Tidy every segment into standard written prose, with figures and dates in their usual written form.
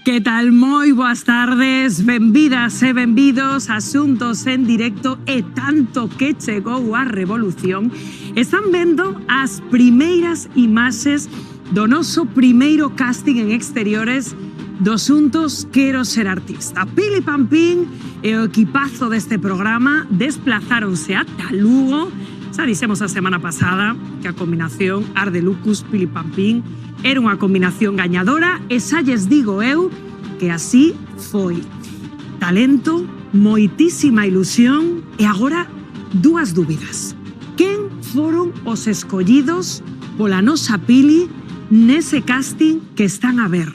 Que tal? Moi boas tardes, benvidas e benvidos a Asuntos en Directo e tanto que chegou a revolución. Están vendo as primeiras imaxes do noso primeiro casting en exteriores do Asuntos Quero Ser Artista. Pili Pampín e o equipazo deste programa desplazáronse ata Lugo. Xa dixemos a semana pasada que a combinación Ardelucus Pili Pampín era unha combinación gañadora e xa lles digo eu que así foi. Talento, moitísima ilusión e agora dúas dúbidas. Quen foron os escollidos pola nosa Pili nese casting que están a ver?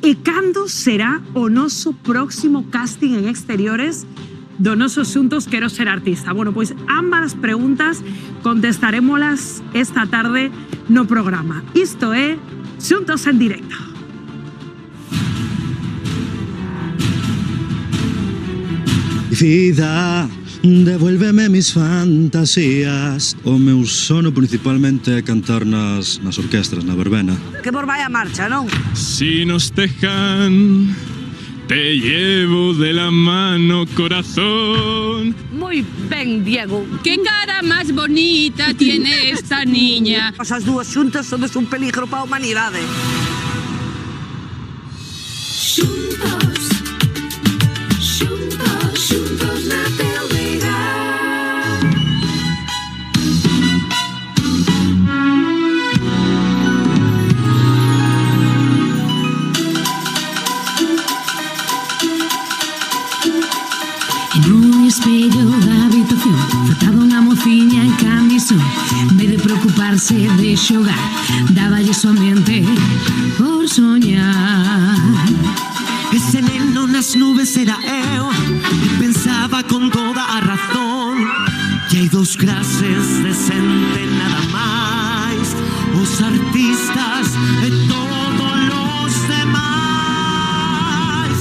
E cando será o noso próximo casting en exteriores do noso Asuntos Quero Ser Artista? Bueno, pois ambas as preguntas contestarémolas esta tarde no programa. Isto é Asuntos en Directo. Vida, devuélveme mis fantasías. O meu sono principalmente é cantar nas orquestras, na verbena. Que por vai a marcha, non? Si nos dejan, te llevo de la mano, corazón. Muy ben, Diego. Qué cara más bonita tiene esta niña. As dúas xuntas sodes un peligro para a humanidade. Xuntos, xuntos, xuntos na teu vida. En un espello da habitación flotaba unha mociña en camisón. En vez de preocuparse de xogar, dáballe somente por soñar. Ese neno nas nubes era eu. Pensaba con toda a razón que hai dos clases de xente nada máis: os artistas e todos os demais.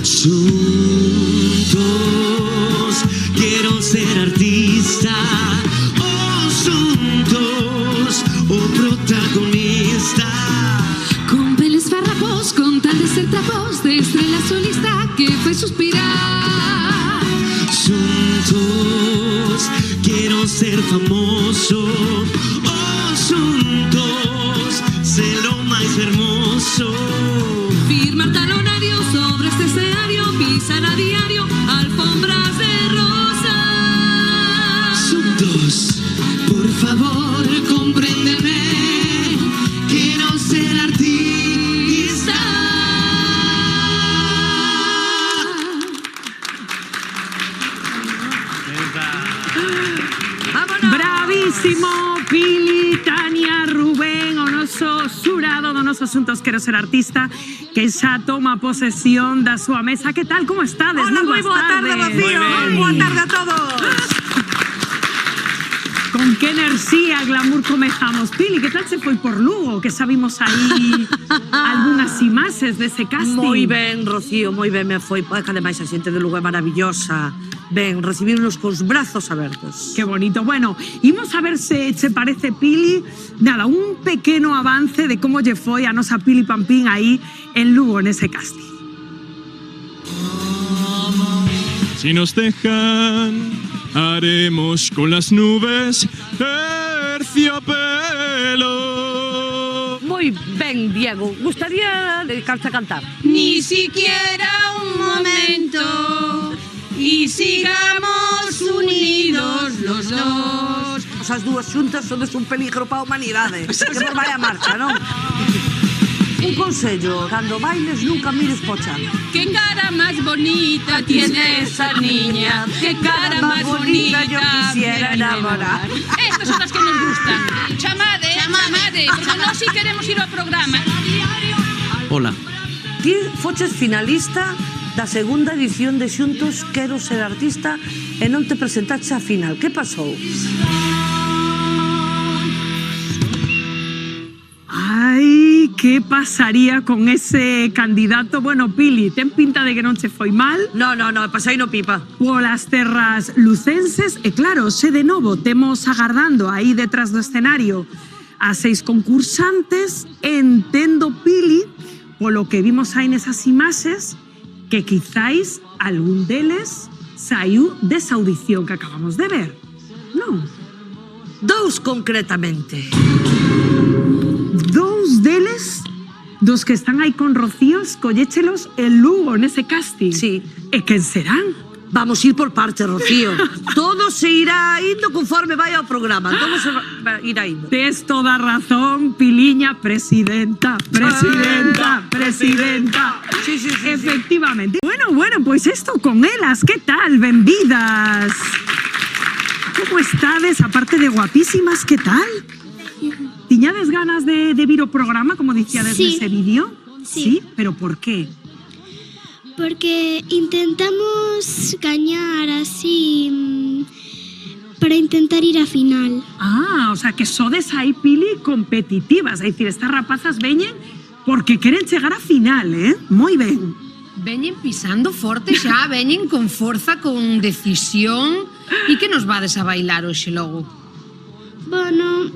Xuntos quero ser artista, os xuntos o protagonista. Con peles farrapos, con tal de ser trapos, de estrela solista que fue suspirar. Xuntos quero ser famoso, os xuntos ser o máis hermoso. Firmar talonarios sobre este escenario, pisar a diario alfombras de rosa. Xuntos, por favor, compréndeme. Quiero ser artista. Bravísimo, Pili, Tania, Rubén, o noso xurado do noso Asuntos Quero Ser Artista, que xa toma posesión da súa mesa. Que tal, como estades? Hola, moi boa tarde, Rocío. Boa tarde a todos. Con que enerxía, glamour comezamos. Pili, que tal se foi por Lugo? Que xa vimos aí algunhas imaxes dese casting. Moi ben, Rocío, moi ben me foi. Que ademais a xente de Lugo é maravillosa. Ben, recibirnos cos brazos abertos. Qué bonito. Bueno, imos a ver se che parece, Pili, nada, un pequeno avance de como lle foi a nosa Pili Pampín aí en Lugo nese casting. Si nos dejan, haremos con las nubes terciopelo. Muy ben, Diego. Gustaría dedicarte a cantar. Ni siquiera un momento y sigamos unidos los dos. As dúas xuntas sodes un peligro para a humanidade. Que por vai a marcha, non? Un consello, cando bailes nunca mires po chan. Qué cara más bonita tiene esa niña. Qué cara más bonita yo quisiera enamorar. Estas son las que nos gustan. Chamade, porque no si queremos ir ao programa. Hola. Ti foches finalista da segunda edición de Xuntos Quero Ser Artista e non te presentaste a final. Que pasou? Ai, que pasaría con ese candidato? Bueno, Pili, ten pinta de que non che foi mal. No, pasai no pipa. Polas terras lucenses. E claro, se de novo temos agardando aí detrás do escenario a 6 concursantes. Entendo, Pili, polo que vimos aí nesas imaxes, que quizáis algún deles saiu desa audición que acabamos de ver, non? Dous concretamente. Dous deles dos que están aí con Rocío, escolléchelos en Lugo, nese casting. Sí. E quen serán? Vamos ir por partes, Rocío. Todo se irá indo conforme vai ao programa. Todo se irá indo. Tes toda razón, Piliña, presidenta. Sí. Efectivamente. Bueno, pois isto con elas, que tal? Benvidas. Como estades? Aparte de guapísimas, que tal? Tiñades ganas de vir o programa, como dicía desde Sí. ese vídeo? Sí. Pero por qué? Porque intentamos gañar así para intentar ir a final. Ah, o sea, que sodes aí, Pili, competitivas. É dicir, estas rapazas veñen porque queren chegar a final, Moi ben. Veñen pisando forte xa, veñen con forza, con decisión. E que nos vades a bailar hoxe logo? Bueno,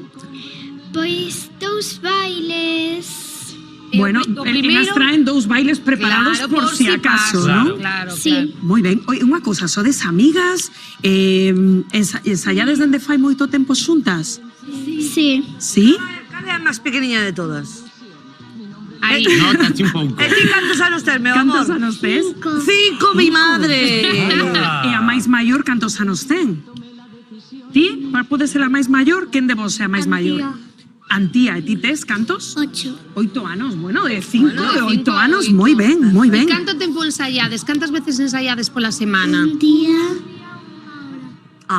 pois dous bailes. Bueno, o elas traen dous bailes preparados Claro, por si acaso, Claro, ¿no? claro. Sí. Moi ben. Oi, unha cousa, sodes amigas? Ensaiades dende fai moito tempo xuntas? Sí. Sí? Cal é a máis pequeniña de todas? Aí. Nótate un pouco. E ti cantos anos tes, meu amor? Cantos anos tes? 5, mi madre. E a máis maior cantos anos ten? Ti? Pode ser a máis maior? Quen de vos é a máis maior? Antía, e ti tes cantos? 8. 8 anos, bueno, de 5, Bueno, de 8 cinco, anos, oito. moi ben, moi ben. E canto tempo ensaiades? Cantas veces ensaiades pola semana? Un día.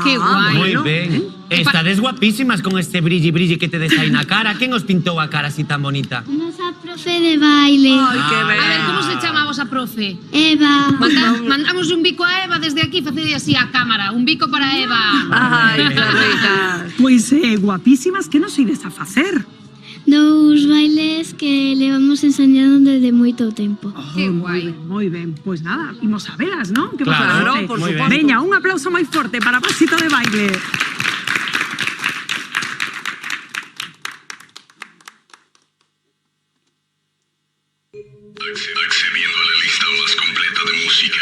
Que guai. Moi bueno. ben. Estades guapísimas con este brilli que te des aí na cara. Quen os pintou a cara así tan bonita? Nosa profe de baile. Ai, que ben. A ver, como se chamamos a profe? Eva. Mandamos un bico a Eva desde aquí, facede así a cámara. Un bico para Eva. Ai, que rica. Pois guapísimas, que nos ides a facer? Dous bailes que levamos ensañando desde moito tempo. Que guai. Moi ben, pois nada, imos a velas, non? Que Claro, vos parece? por moi ben. suposto. Veña, un aplauso moi forte para Pasito de Baile. Accediendo a la lista más completa de música.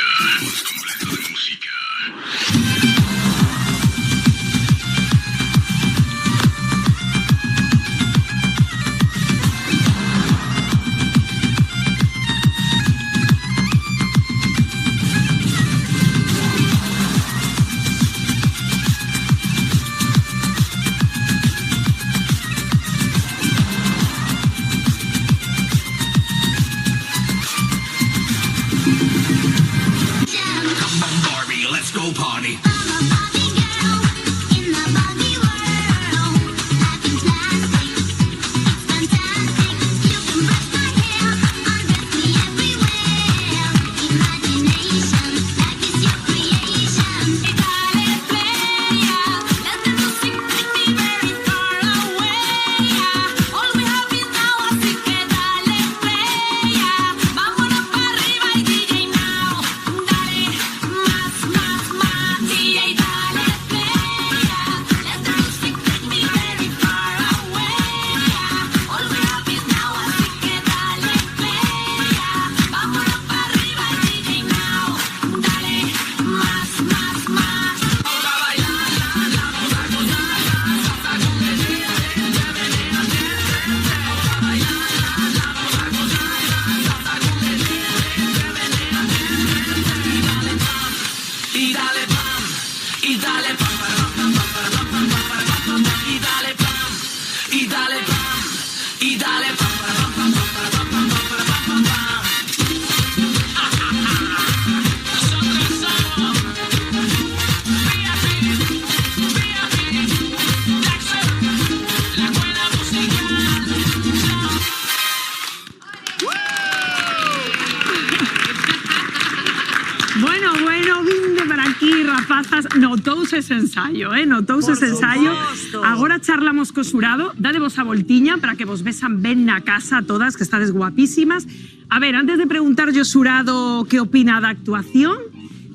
Bueno, vinde para aquí, rapazas. Notouse ese ensayo, notouse ese ensayo. suposto. Agora charlamos co xurado. Dadevos a voltiña para que vos besan ben na casa todas, que estades guapísimas. A ver, antes de preguntarlle ao xurado que opina da actuación,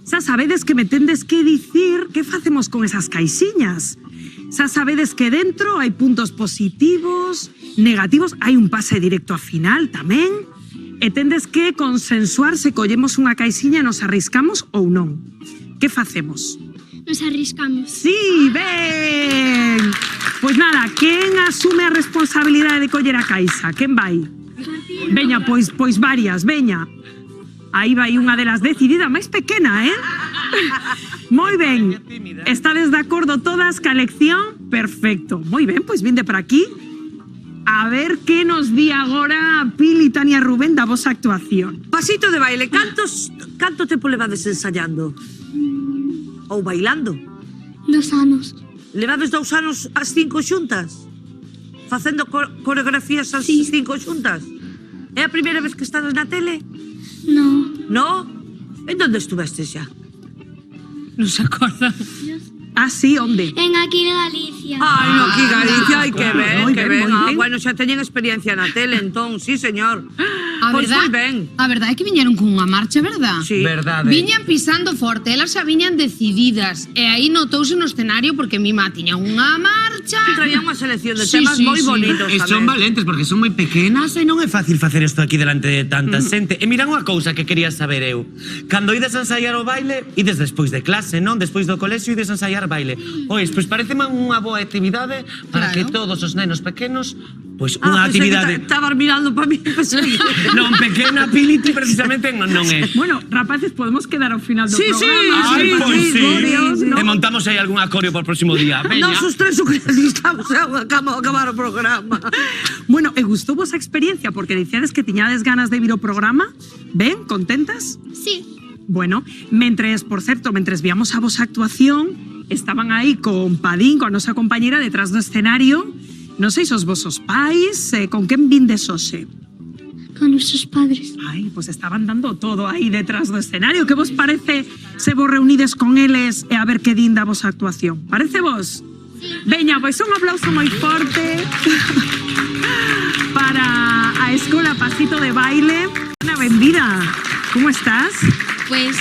xa sabedes que me tendes que dicir que facemos con esas caixiñas. Xa sabedes que dentro hai puntos positivos, negativos, hai un pase directo a final tamén. e tendes que consensuar se collemos unha caixiña e nos arriscamos ou non. Que facemos? Nos arriscamos. Sí, ben! Pois nada, quen asume a responsabilidade de coller a caixa? Quen vai? Veña, pois varias, veña. Aí vai unha delas decidida, máis pequena, Moi ben. Estades de acordo todas ca elección? Perfecto. Moi ben, pois vinde para aquí. A ver que nos di agora Pili, Tania, Rubén da vosa actuación. Pasito de baile, canto tempo levades ensayando? Ou bailando? 2 anos. Levades 2 anos as 5 xuntas? Facendo coreografías as 5 xuntas? É a primeira vez que estades na tele? No. No? En donde estuvestes xa? Non se acorda. Ah, sí, onde? En aquí en Galicia. Ai, no, aquí Galicia, ai, que ben, moi que ben. moi ben. Bueno, xa teñen experiencia na tele, entón, sí, señor. Pois verdad, moi ben. a verdade é que viñeron con unha marcha, verdad? Sí. Verdade. Viñan pisando forte, elas xa viñan decididas. E aí notouse no escenario porque mi má tiña unha marcha. Traía unha selección de Sí, temas sí, moi sí. bonitos E son tamén. valentes porque son moi pequenas e non é fácil facer isto aquí delante de tanta xente. E mira unha cousa que quería saber eu. Cando ides a ensaiar o baile, ides despois de clase, non? Despois do colexio ides a ensaiar baile. Pois pareceme unha boa actividade para que todos os nenos pequenos, pois unha actividade... Estabas mirando para mí. Non, pequena, Pili, ti precisamente non é. Bueno, rapaces, podemos quedar ao final do Sí, programa. Ai, pois sí. Glorios, ¿no? E montamos aí algún acorio para o próximo día. Veña. Nos os tres ucranianos acabar o programa. Bueno, e gustou vosa experiencia? Porque dicíades que tiñades ganas de vir ao programa. Ben, contentas? Sí. Bueno, por certo, mentres víamos a vosa actuación, estaban aí con Padín, con a nosa compañera, detrás do escenario. Non sei se os vosos pais, con quen vindes hoxe? Con nuestros padres. Ai, pois estaban dando todo aí detrás do escenario. Que vos parece se vos reunides con eles e a ver que din da vosa actuación? Parece vos? Veña, pois un aplauso moi forte para a Escola Pasito de Baile. Ana, benvida. Como estás? Pues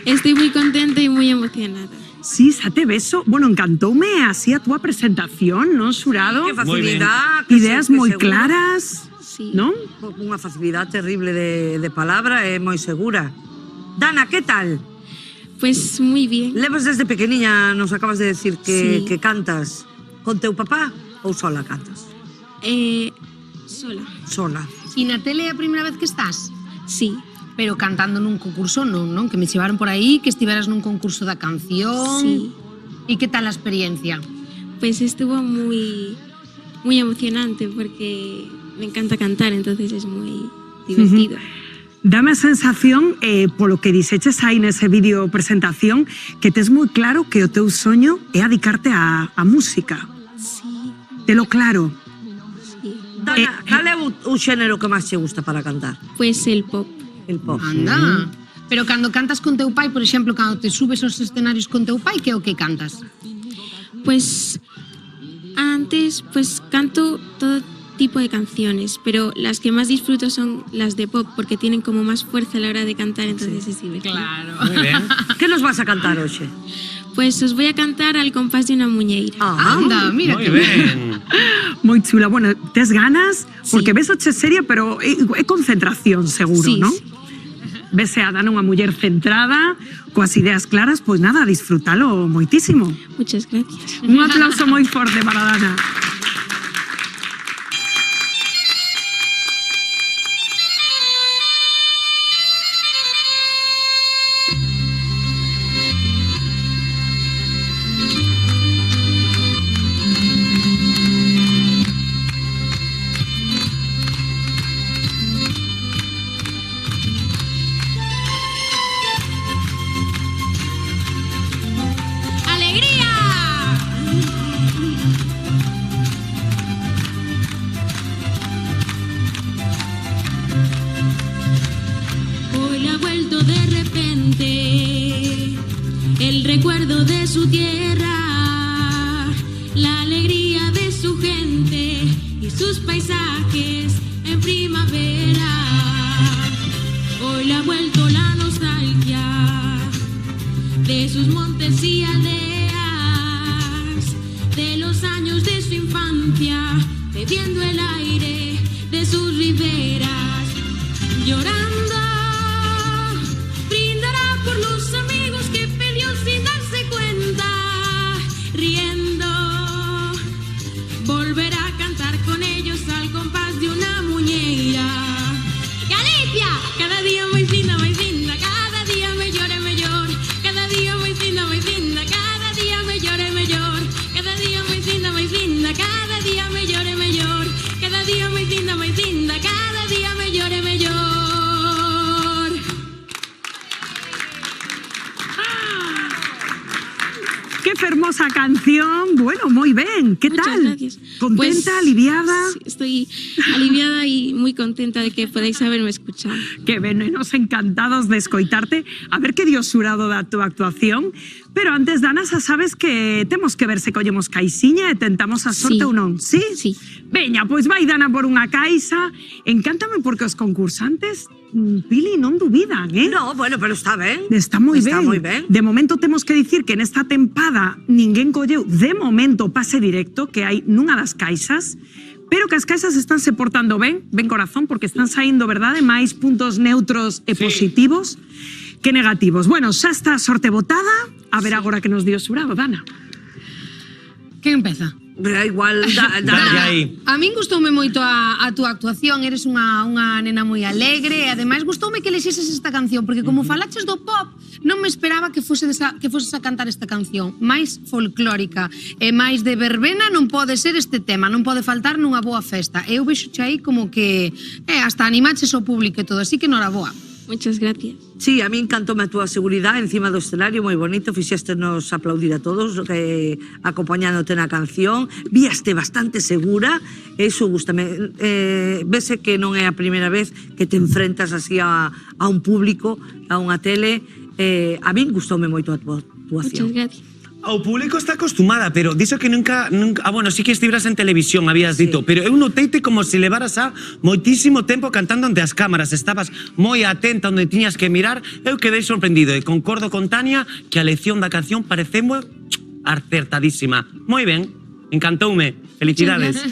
estoy muy contenta y muy emocionada. Sí, xa te beso. Bueno, encantoume así a túa presentación, non, xurado? Que facilidade. Ideas moi claras, Sí. non? Unha facilidade terrible de palabra e moi segura. Dana, que tal? Pues muy bien. Levas desde pequeniña, nos acabas de decir Sí. que cantas con teu papá ou sola cantas? Sola. Sola. E na tele é a primeira vez que estás? Sí. Pero cantando nun concurso non? Que me chevaron por aí, que estiveras nun concurso da canción. Sí. E que tal a experiencia? Pues estuvo muy emocionante porque me encanta cantar, entonces es muy divertido. Dame a sensación, polo que dixeches aí nese vídeo presentación, que tes moi claro que o teu soño é adicarte á música. Sí. Telo claro. Sí. Dana, cal é o xénero que máis che gusta para cantar? Pues el pop. El pop. Anda. Pero cando cantas con teu pai, por exemplo, cando te subes aos escenarios con teu pai, que é o que cantas? Pues antes pues canto todo tipo de canciones, pero las que más disfruto son las de pop porque tienen como más fuerza a la hora de cantar, entonces es divertido. Claro. Muy bien. Que nos vas a cantar hoxe? Pues os voy a cantar al compás de una muñeira. Anda, mira Moi que ben. Moi chula. Bueno, tes ganas? Porque ves oche seria, pero é concentración, seguro, Sí, non? sí. Vese a Dana unha muller centrada, coas ideas claras, pois nada, disfrútalo moitísimo. Muchas gracias. Un aplauso moi forte para Dana. Hoy ha vuelto de repente el recuerdo de su tierra, la alegría de su gente y sus paisajes en primavera. Hoy le ha vuelto la nostalgia de sus montes y aldeas, de los años de su infancia, bebiendo el aire de sus riberas. Yo cada día máis linda, cada día mellor e mellor, cada día máis linda, cada día mellor e mellor, cada día máis linda, cada día mellor e mellor, cada día máis linda, cada día mellor e mellor. ¡Qué hermosa canción! Bueno, muy bien. ¿Qué Muchas tal? gracias. ¿Contenta, Pues, aliviada? Sí, estoy aliviada y muy contenta de que podáis haberme escuchado. Que ben, e nos encantados de escoitarte. A ver que dio xurado da túa actuación. Pero antes, Dana, xa sabes que temos que ver se collemos caixinha e tentamos a sorte Sí. ou non. Sí? Sí. Veña, pois vai Dana por unha caixa. Encántame porque os concursantes, Pili, non dubidan, eh? No, bueno, pero está ben. Está moi ben. Está moi ben. De momento temos que dicir que nesta tempada ninguén colleu de momento o pase directo que hai nunha das caixas, pero que as caixas están se portando ben, ben corazón, porque están saindo, verdade, máis puntos neutros e positivos que negativos. Bueno, xa está a sorte botada. A ver agora que nos dio xurado, Dana. Quen empeza? Pero igual, Dalle aí. A min gustoume moito a túa actuación, eres unha nena moi alegre e ademais gustoume que elexeses esta canción, porque como falaches do pop, non me esperaba que foses a cantar esta canción, máis folclórica e máis de verbena non pode ser este tema, non pode faltar nunha boa festa. Eu vexoche aí como que hasta animaches ao público e todo, así que noraboa. Muchas gracias. Sí, a mí encantoume a túa seguridade encima do escenario, moi bonito, fixéstenos aplaudir a todos acompañándote na canción, víaste bastante segura, eso gustame, vese que non é a primeira vez que te enfrentas así a un público, a unha tele, a min gustoume moito a túa actuación. Muchas gracias. Ao público está acostumada, pero dixo que nunca bueno, sí que estiveras en televisión, habías dito, pero eu noteite como se levaras a moitísimo tempo cantando ante as cámaras, estabas moi atenta onde tiñas que mirar, eu quedei sorprendido e concordo con Tania que a lección da canción pareceme acertadísima. Moi ben, encantoume, felicidades.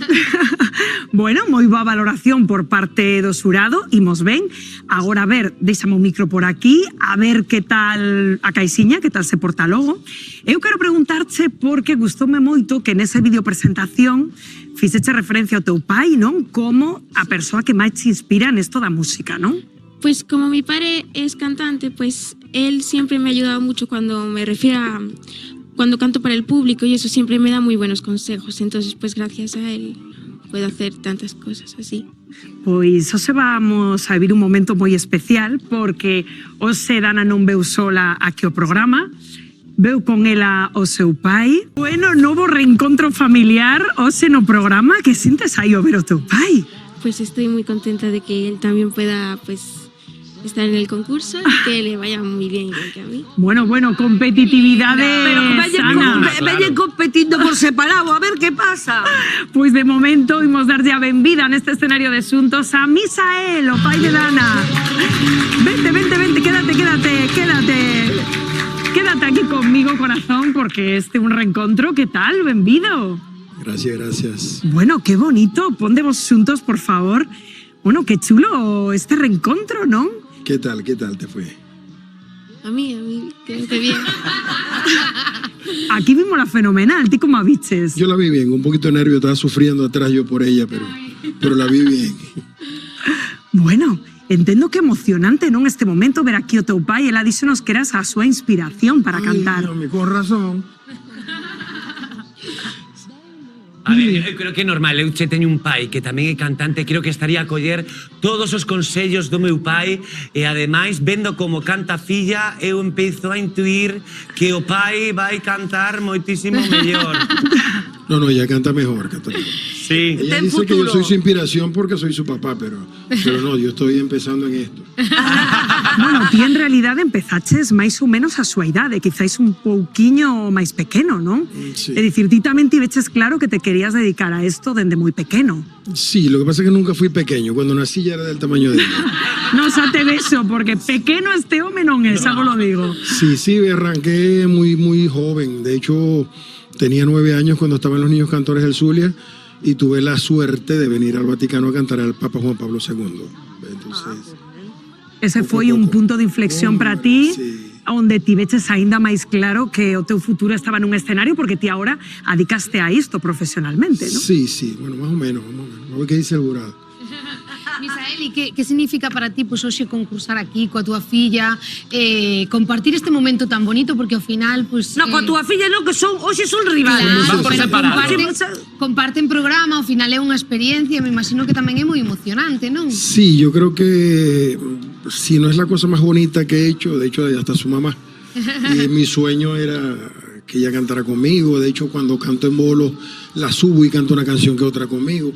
Bueno, moi boa valoración por parte do xurado, imos ben. Agora, a ver, deixame o micro por aquí, a ver que tal a caixiña, que tal se porta logo. Eu quero preguntarche porque gustoume moito que nese vídeo presentación fixeche referencia ao teu pai, non? Como a persoa que máis te inspira nesto da música, non? Pues como mi padre es cantante, pues él siempre me ha ayudado mucho cuando me refiero a cuando canto para el público y eso siempre me da muy buenos consejos. Entonces, pues gracias a él puedo hacer tantas cosas así. Pois hoxe vamos a vivir un momento moi especial porque hoxe Dana non veu sola aquí ao programa, veu con ela o seu pai. Bueno, novo reencontro familiar hoxe no programa. Que sintes aí ao ver o teu pai? Pues estoy muy contenta de que él también pueda pues estar en el concurso y que le vaya muy bien igual que a mí. Bueno, competitividade sana. Veñen competindo por separado, a ver que pasa. Pois de momento imos darlle a benvida neste escenario de Xuntos a Misael, o pai de Dana. Vente, quédate aquí conmigo, corazón, porque este é un reencontro. Que tal? Benvido. Gracias. Bueno, qué bonito. Ponde vos xuntos, por favor. Bueno, qué chulo este reencontro, ¿no? ¿Qué tal te fue? A mí, creo que bien. Aquí vimos la fenomenal. ¿Ti cómo aviches? Yo la vi bien, un poquito de nervio, estaba sufriendo atrás yo por ella, pero la vi bien. Bueno, entendo que emocionante, non, este momento ver aquí o teu pai. Ela díxonos que eras a súa inspiración para cantar. Con razón. A ver, eu creo que é normal, eu che teño un pai que tamén é cantante, creo que estaría a coller todos os consellos do meu pai e ademais, vendo como canta a filla, eu empezo a intuir que o pai vai cantar moitísimo mellor. No, ella canta mejor. Sí. Ella dice que yo soy su inspiración porque soy su papá, pero no, yo estoy empezando en esto. Bueno, ti en realidad empezaches máis ou menos a súa idade, quizáis un pouquiño máis pequeno, non? Sí. É dicir, ti tamén tiveches claro que te querías dedicar a esto dende moi pequeno. Sí, lo que pasa es que nunca fui pequeño, cuando nací ya era del tamaño de ella. No xa te vexo, porque pequeno este home non é, xa vos lo digo. Sí, arranqué muy joven, de hecho tenía 9 años cuando estaba en los Niños Cantores del Zulia y tuve la suerte de venir al Vaticano a cantar al Papa Juan Pablo II. Entonces, ese foi un punto de inflexión para ti, onde ti veches aínda máis claro que o teu futuro estaba nun escenario, porque ti agora adicaste a isto profesionalmente, non? Sí, bueno, más o menos, no me quedé segurado. Misael, e que significa para ti pois hoxe concursar aquí coa túa filla, compartir este momento tan bonito, porque ao final pois No, coa túa filla non, que hoxe son rivales. Claro, Van por pero separado. comparten programa, ao final é unha experiencia, me imagino que tamén é moi emocionante, non? Sí, yo creo que si no es la cosa más bonita que he hecho, de hecho hasta su mamá. Y mi sueño era que ella cantara conmigo. De hecho, cuando canto en bolo, la subo y canto una canción que otra conmigo.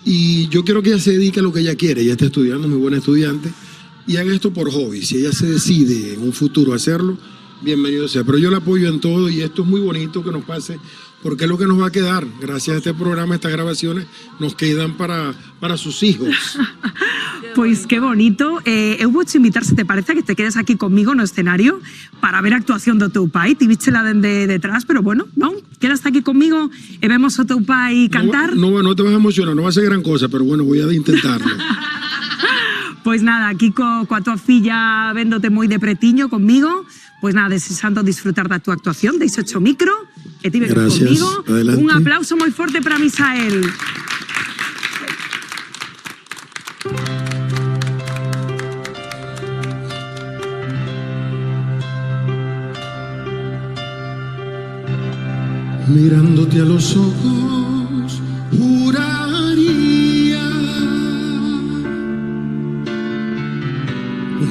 Y yo quiero que ella se dedique a lo que ella quiere. Ella está estudiando, muy buena estudiante, y haga esto por hobby. Si ella se decide en un futuro hacerlo, bienvenido sea. Pero yo la apoyo en todo, y esto es muy bonito que nos pase, porque es lo que nos va a quedar. Gracias a este programa, estas grabaciones nos quedan para sus hijos. Pois que bonito. Eu vou te invitar, se te parece, que te quedes aquí conmigo no escenario para ver a actuación do teu pai. Ti víchela dende detrás, pero bueno, non? Quedas aquí conmigo e vemos o teu pai cantar. No te vas a emocionar, no va a ser gran cosa, pero bueno, voy a intentarlo. Pois nada, aquí coa tua filla véndote moi de pretiño conmigo, pois nada, desexando disfrutar da tua actuación. Deixo o micro e ti venes Gracias, conmigo. adelante. Un aplauso moi forte para Misael. Mirándote a los ojos, juraría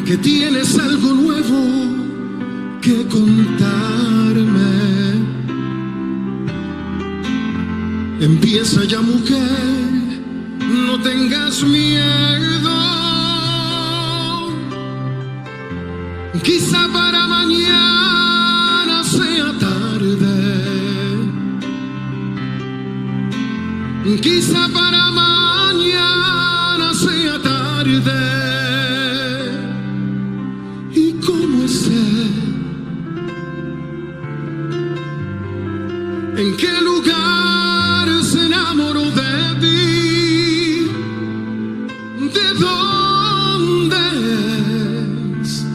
que tienes algo nuevo que contarme. Empieza ya, mujer, no tengas miedo. Quizá para mañana sea tarde. Quizá para mañana sea tarde. ¿Y cómo sé en qué lugar se enamoró de ti? ¿De dónde es?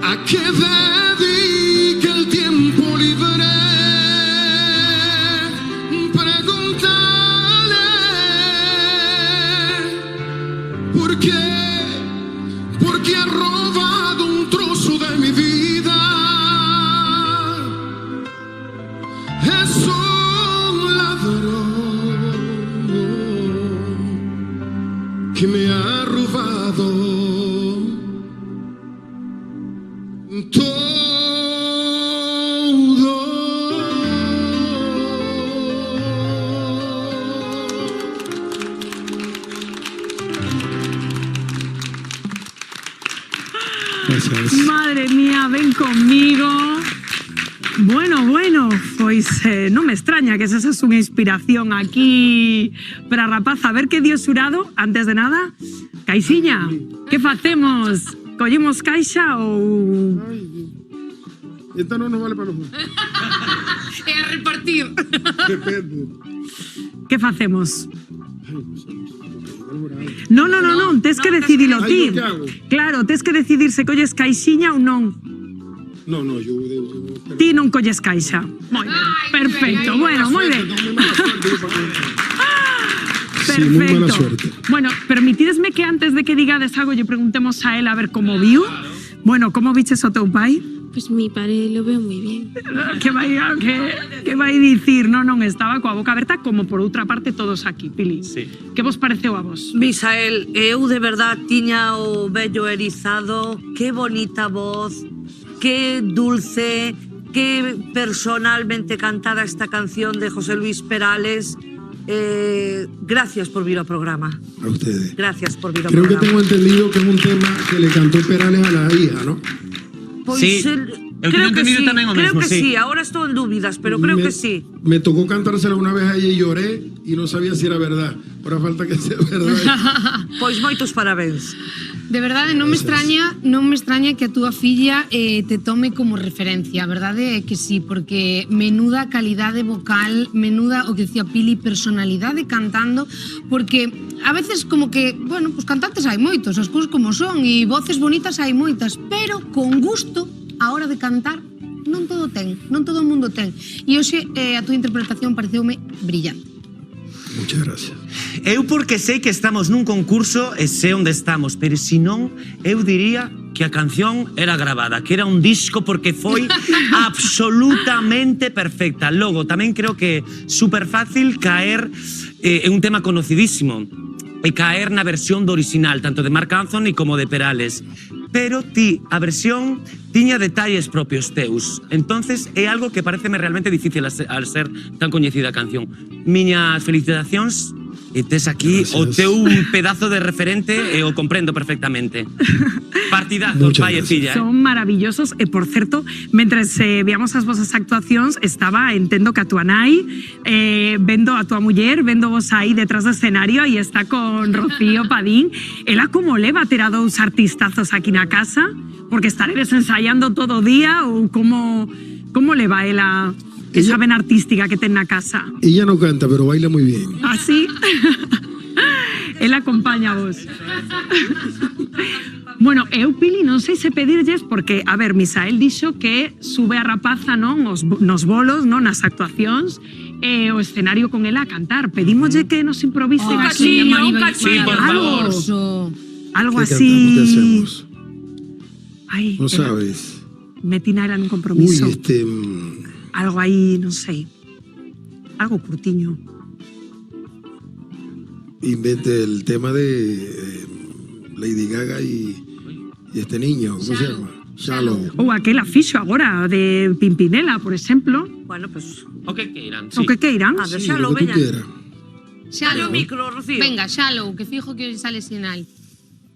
¿A qué dedique el tiempo libre? ¿Por qué? Porque ha robado un trozo de mi vida. Es un ladrón que me ha robado todo. Gracias. Madre mía, ven conmigo. Bueno, pois non me extraña que esa é unha inspiración aquí para a rapaza. A ver que dio xurado, antes de nada. Caixiña, que facemos? Collemos caixa ou... Esta no nos vale para los dos. É a repartir. Depende. Que facemos? No, tes que decidilo ti. ¿Qué hago? Claro, tes que decidir se colles caixiña ou non. No, yo Ti non colles caixa. Moi ben, perfecto. Bueno, moi ben. Sí, muy mala suerte. Bueno, permitidesme que antes de que digades algo lle preguntemos a él a ver como viu. Bueno, como viches o teu pai? Pues mi padre lo veo muy bien. Que vai dicir? Non, estaba coa boca aberta como por outra parte todos aquí, Pili. Sí. Que vos pareceu a vos? Misael, eu de verdad tiña o vello erizado. Que bonita voz, que dulce, que personalmente cantada esta canción de José Luis Perales. Gracias por vir ao programa. A ustedes. Gracias por vir ao Creo que programa. tengo entendido que es un tema que le cantó Perales a la hija, ¿no? Pois Sí, eu creo teño que entendido sí, tamén o creo mesmo, que sí. sí. Ahora estou en dúbidas, pero creo que sí. Me tocó cantársela una vez a ella y lloré y no sabía si era verdad. Ahora falta que sea verdad. Pois moitos parabéns. De verdade, non me extraña que a túa filla te tome como referencia. A verdade é que sí, porque menuda calidade vocal, menuda, o que decía Pili, personalidade cantando, porque a veces como que, bueno, pues cantantes hai moitos, as cousas como son, e voces bonitas hai moitas, pero con gusto, a hora de cantar, non todo ten, non todo o mundo ten. E hoxe a túa interpretación pareceume brillante. Muchas gracias. Eu porque sei que estamos nun concurso e sei onde estamos, pero se non, eu diría que a canción era grabada, que era un disco porque foi absolutamente perfecta. Logo, tamén creo que é super fácil caer en un tema conocidísimo e caer na versión do original, tanto de Marc Anthony como de Perales. Pero ti, a versión tiña detalles propios teus. Entonces é algo que pareceme realmente difícil al ser tan coñecida a canción. Miñas felicitacións e tes aquí o teu pedazo de referente e o comprendo perfectamente. Partidazos, pai e filla. Son maravillosos e, por certo, mentres veamos as vosas actuacións, estaba, entendo que a túa nai, vendo a túa muller, vendo vos aí detrás do escenario e está con Rocío Padín. Ela como leva ter a dous artistazos aquí na casa? Porque estaredes ensaiando todo o día ou como leva ela esa vena artística que ten na casa? Ella no canta, pero baila muy bien. ¿Ah, sí? Él acompaña a vos. Bueno, eu, Pili, non sei se pedirlles, porque, a ver, Misael dixo que sube a rapaza, non, nos bolos, non, nas actuacións, o escenario con ela a cantar. Pedímoslle que nos improvisen aquí. Un cachillo. Sí, por favor. Algo ¿Qué así. cantamos? ¿Qué hacemos? Ay, No sabes. Metina era un compromiso. Uy, Algo aí, non sei. Algo curtiño. invente el tema de Lady Gaga y este niño, ¿cómo se llama? Shallow. Ou aquela fixo agora de Pimpinela, por exemplo. Bueno, pues... O que queiran, O que queiran. Ah, de Sí, Shallow, lo que tú veña. quieras. Dale o micro, Rocío. Venga, Shallow, que fijo que sale sinal.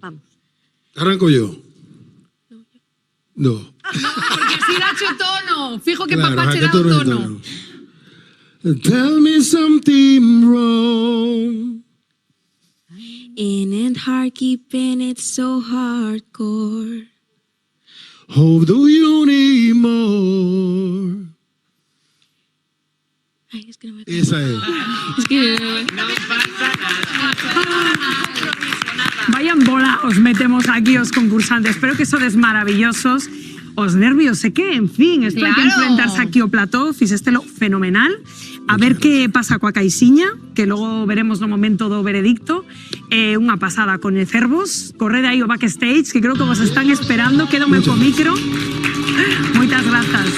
Vamos. Arranco yo. No. Porque así dache o tono. Fijo que Claro, papá che ¿a qué dá o tono es el tono. tono? Tell me something wrong. In and hard, keeping it so hardcore. How do you need more? Ay, es que no me Esa es. Es que Vayan bola, os metemos aquí os concursantes. Espero que sodes maravillosos. Os nervios, sé que, en fin, isto hai que Claro. enfrentarse aquí ao plató, fixestelo fenomenal. A ver que pasa coa caixiña, que logo veremos no momento do veredicto. Unha pasada coñecervos. Corred aí o backstage, que creo que vos están esperando. Quédome co micro. Moitas grazas.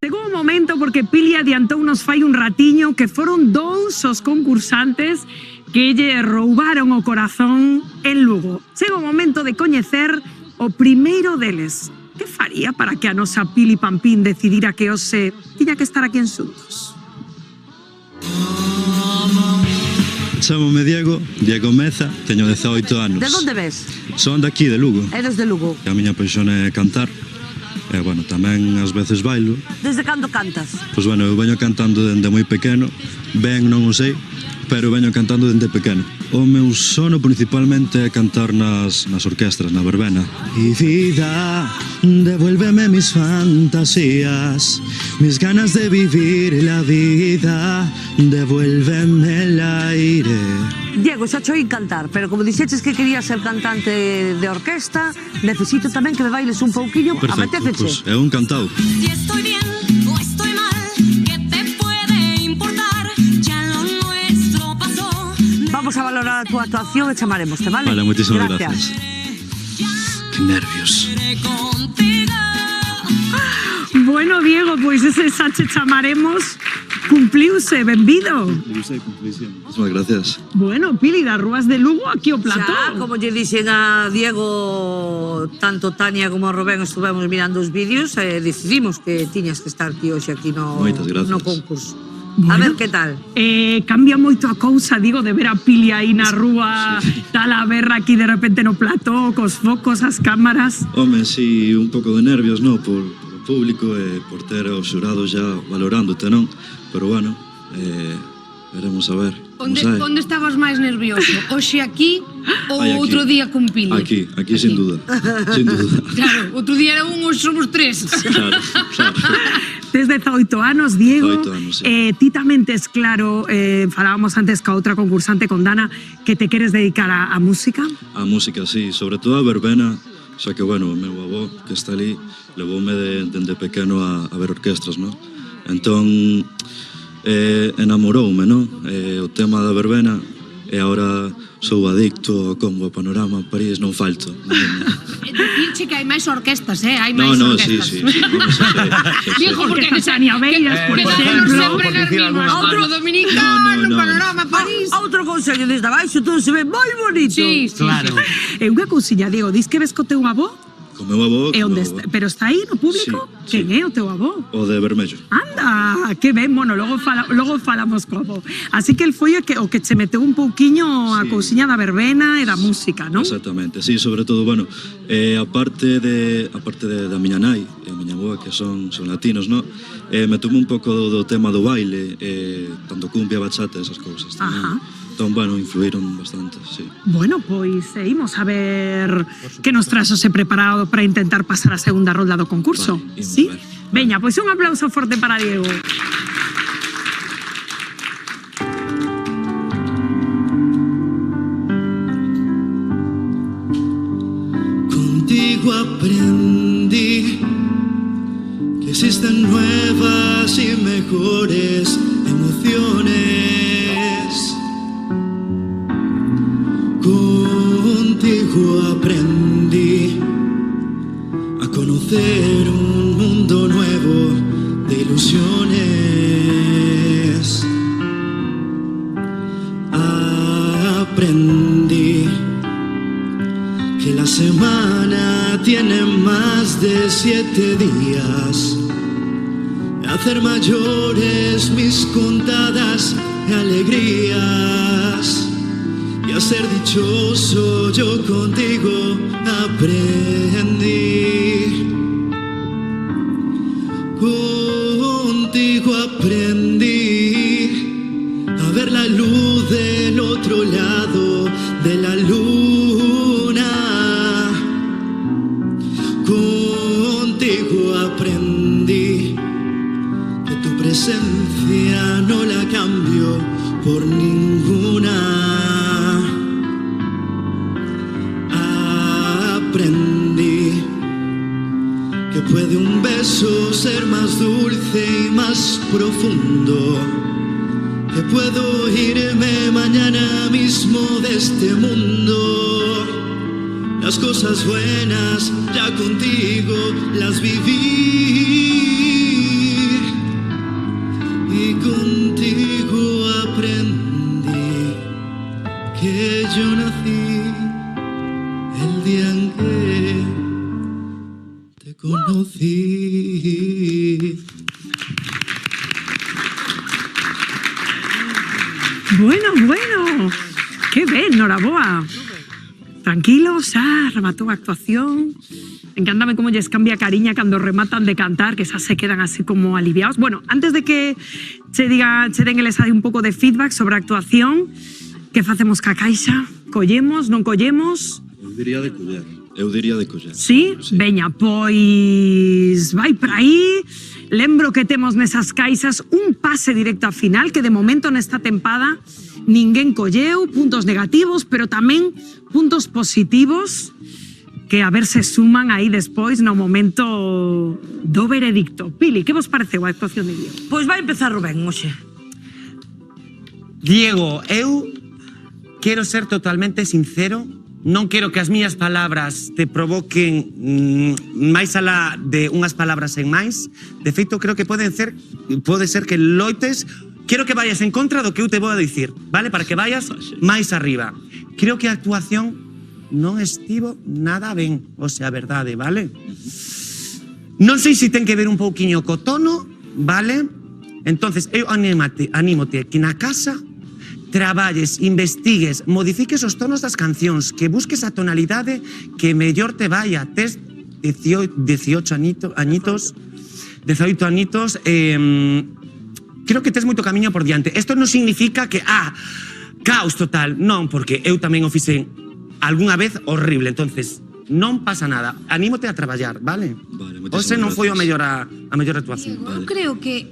Chegou un momento porque Pili adiantounos fai un ratiño que foron dous os concursantes que lle roubaron o corazón en Lugo. Chega o momento de coñecer o primeiro deles. Que faría para que a nosa Pili Pampín decidira que hoxe tiña que estar aquí en Xuntos? Chámome Diego Meza, teño 18 anos. De onde ves? Son daqui, de Lugo. Eres de Lugo. A miña paixón é cantar. E, bueno, tamén ás veces bailo. Desde cando cantas? Pois, bueno, eu veño cantando dende moi pequeno. Ben, non o sei, pero veño cantando dende pequeno. O meu sono principalmente é cantar nas orquestras, na verbena. Y vida, devuélveme mis fantasías, mis ganas de vivir la vida, devuélveme el aire. Diego, xa cho oín cantar, pero como dixeches que querías ser cantante de orquesta, necesito tamén que me bailes un pouquiño. Perfecto, Apetéceche? pois é un cantado. Si estoy bien o estoy mal, ¿qué te puede importar? Ya lo nuestro pasó. Vamos a valorar a túa actuación e chamarémoste, vale? Vale, moitísimas gracias. Que nervios. Bueno, Diego, pois ese sache chamaremos cumpliuse, benvido. Moitísimas gracias. Bueno, Pili, das rúas de Lugo aquí ao plató. Xa, como lle dixen a Diego, tanto Tania como a Rubén estuvemos mirando os vídeos e decidimos que tiñas que estar ti hoxe aquí no concurso. A ver que tal. Cambia moito a cousa, digo, de ver a Pili aí na rúa, tal a berra aquí de repente no plató, cos focos, as cámaras. Home, sí, un pouco de nervios, no, por o público e por ter os xurados já valorándote, non? Pero bueno, veremos a ver. Onde estabas máis nervioso? Hoxe aquí ou Ai, aquí. outro día con Pili? Aquí, sin duda, sin duda. Claro, outro día era un, hoxe somos tres. Claro. Tes 18 anos, Diego. 18 anos, sí. Ti tamén tes claro, falábamos antes ca outra concursante, con Dana, que te queres dedicar a música? A música, sí, sobre todo a verbena, xa que, bueno, o meu avó, que está ali, levoume dende pequeno a ver orquestras, non? Entón, enamoroume, non? O tema da verbena, e agora sou adicto ao combo Panorama, París, non falto. Dicirche que hai máis orquestas, hai No, máis no, orquestas. sí. Digo, porque que Tania Beiras, por exemplo. sempre nas mismas. Outro dominicano, Panorama, París. Outro consello, desde abaixo todo se ve moi bonito. Sí. Claro. E unha cousiña, Diego, dis que ves co teu avó? Co meu avó, E onde está? Pero está aí no público? Sí, Quen é o teu avó? o de vermello. Anda, que ben, bueno, logo falamos co avó. Así que el foi o que che meteu un pouquiño a Sí. cousiña da verbena e da música, non? Exactamente, sí, sobre todo, bueno, aparte da miña nai e a miña boa, que son latinos, no? Meteume un pouco do tema do baile, tanto cumbia, bachata, esas cousas tamén. Ajá. Entón, bueno, influíron bastante, sí. Bueno, pois imos a ver que nos trazo se preparado para intentar pasar a segunda rolda do concurso. Vale, imos Sí? ver. Veña, pois un aplauso forte para Diego. Contigo aprendí que existen nuevas y mejores emociones. Contigo aprendí a conocer un mundo nuevo de ilusiones. Aprendí que la semana tiene más de 7 días, hacer mayores mis contadas alegrías, y a ser dichoso yo contigo aprendí. Contigo aprendí a ver la luz del otro lado de la luna. Contigo aprendí que tu presencia no la cambio por ninguna. Aprendí que puede un beso ser más dulce y más profundo, que puedo irme mañana mismo de este mundo. Las cosas buenas ya contigo las viví, y contigo aprendí que yo nací el día en que te conocí. Bueno, que ben, Noraboa. Tranquilo, xa rematou a actuación. Encántame como lles cambia cariña cando rematan de cantar, que xa se quedan así como aliviados. Bueno, antes de que che den eles aí un pouco de feedback sobre a actuación, que facemos ca caixa? Collemos, non collemos? Eu diría de coller. Sí? Veña, pois vai para aí. Lembro que temos nesas caixas un pase directo a final, que de momento nesta tempada ninguén colleu, puntos negativos, pero tamén puntos positivos que a ver se suman aí despois no momento do veredicto. Pili, que vos pareceu a actuación de Diego? Pois vai empezar Rubén, hoxe. Diego, eu quero ser totalmente sincero. Non quero que as miñas palabras te provoquen máis alá de unhas palabras en máis. De feito, creo que pode ser que loites. Quero que vayas en contra do que eu te vou a dicir, vale? Para que vayas máis arriba. Creo que a actuación non estivo nada ben, o sea, a verdade, vale? Non sei se ten que ver un pouquiño co tono, vale? Entonces, eu anímote que na casa traballes, investigues, modifiques os tonos das cancións, que busques a tonalidade que mellor te vaya. Tes 18 añitos, creo que tes moito camiño por diante. Isto non significa que, caos total, non, porque eu tamén o fixen algunha vez horrible, entonces non pasa nada. Anímote a traballar, vale? Vale, Ose non foi a mellor actuación. Eu creo que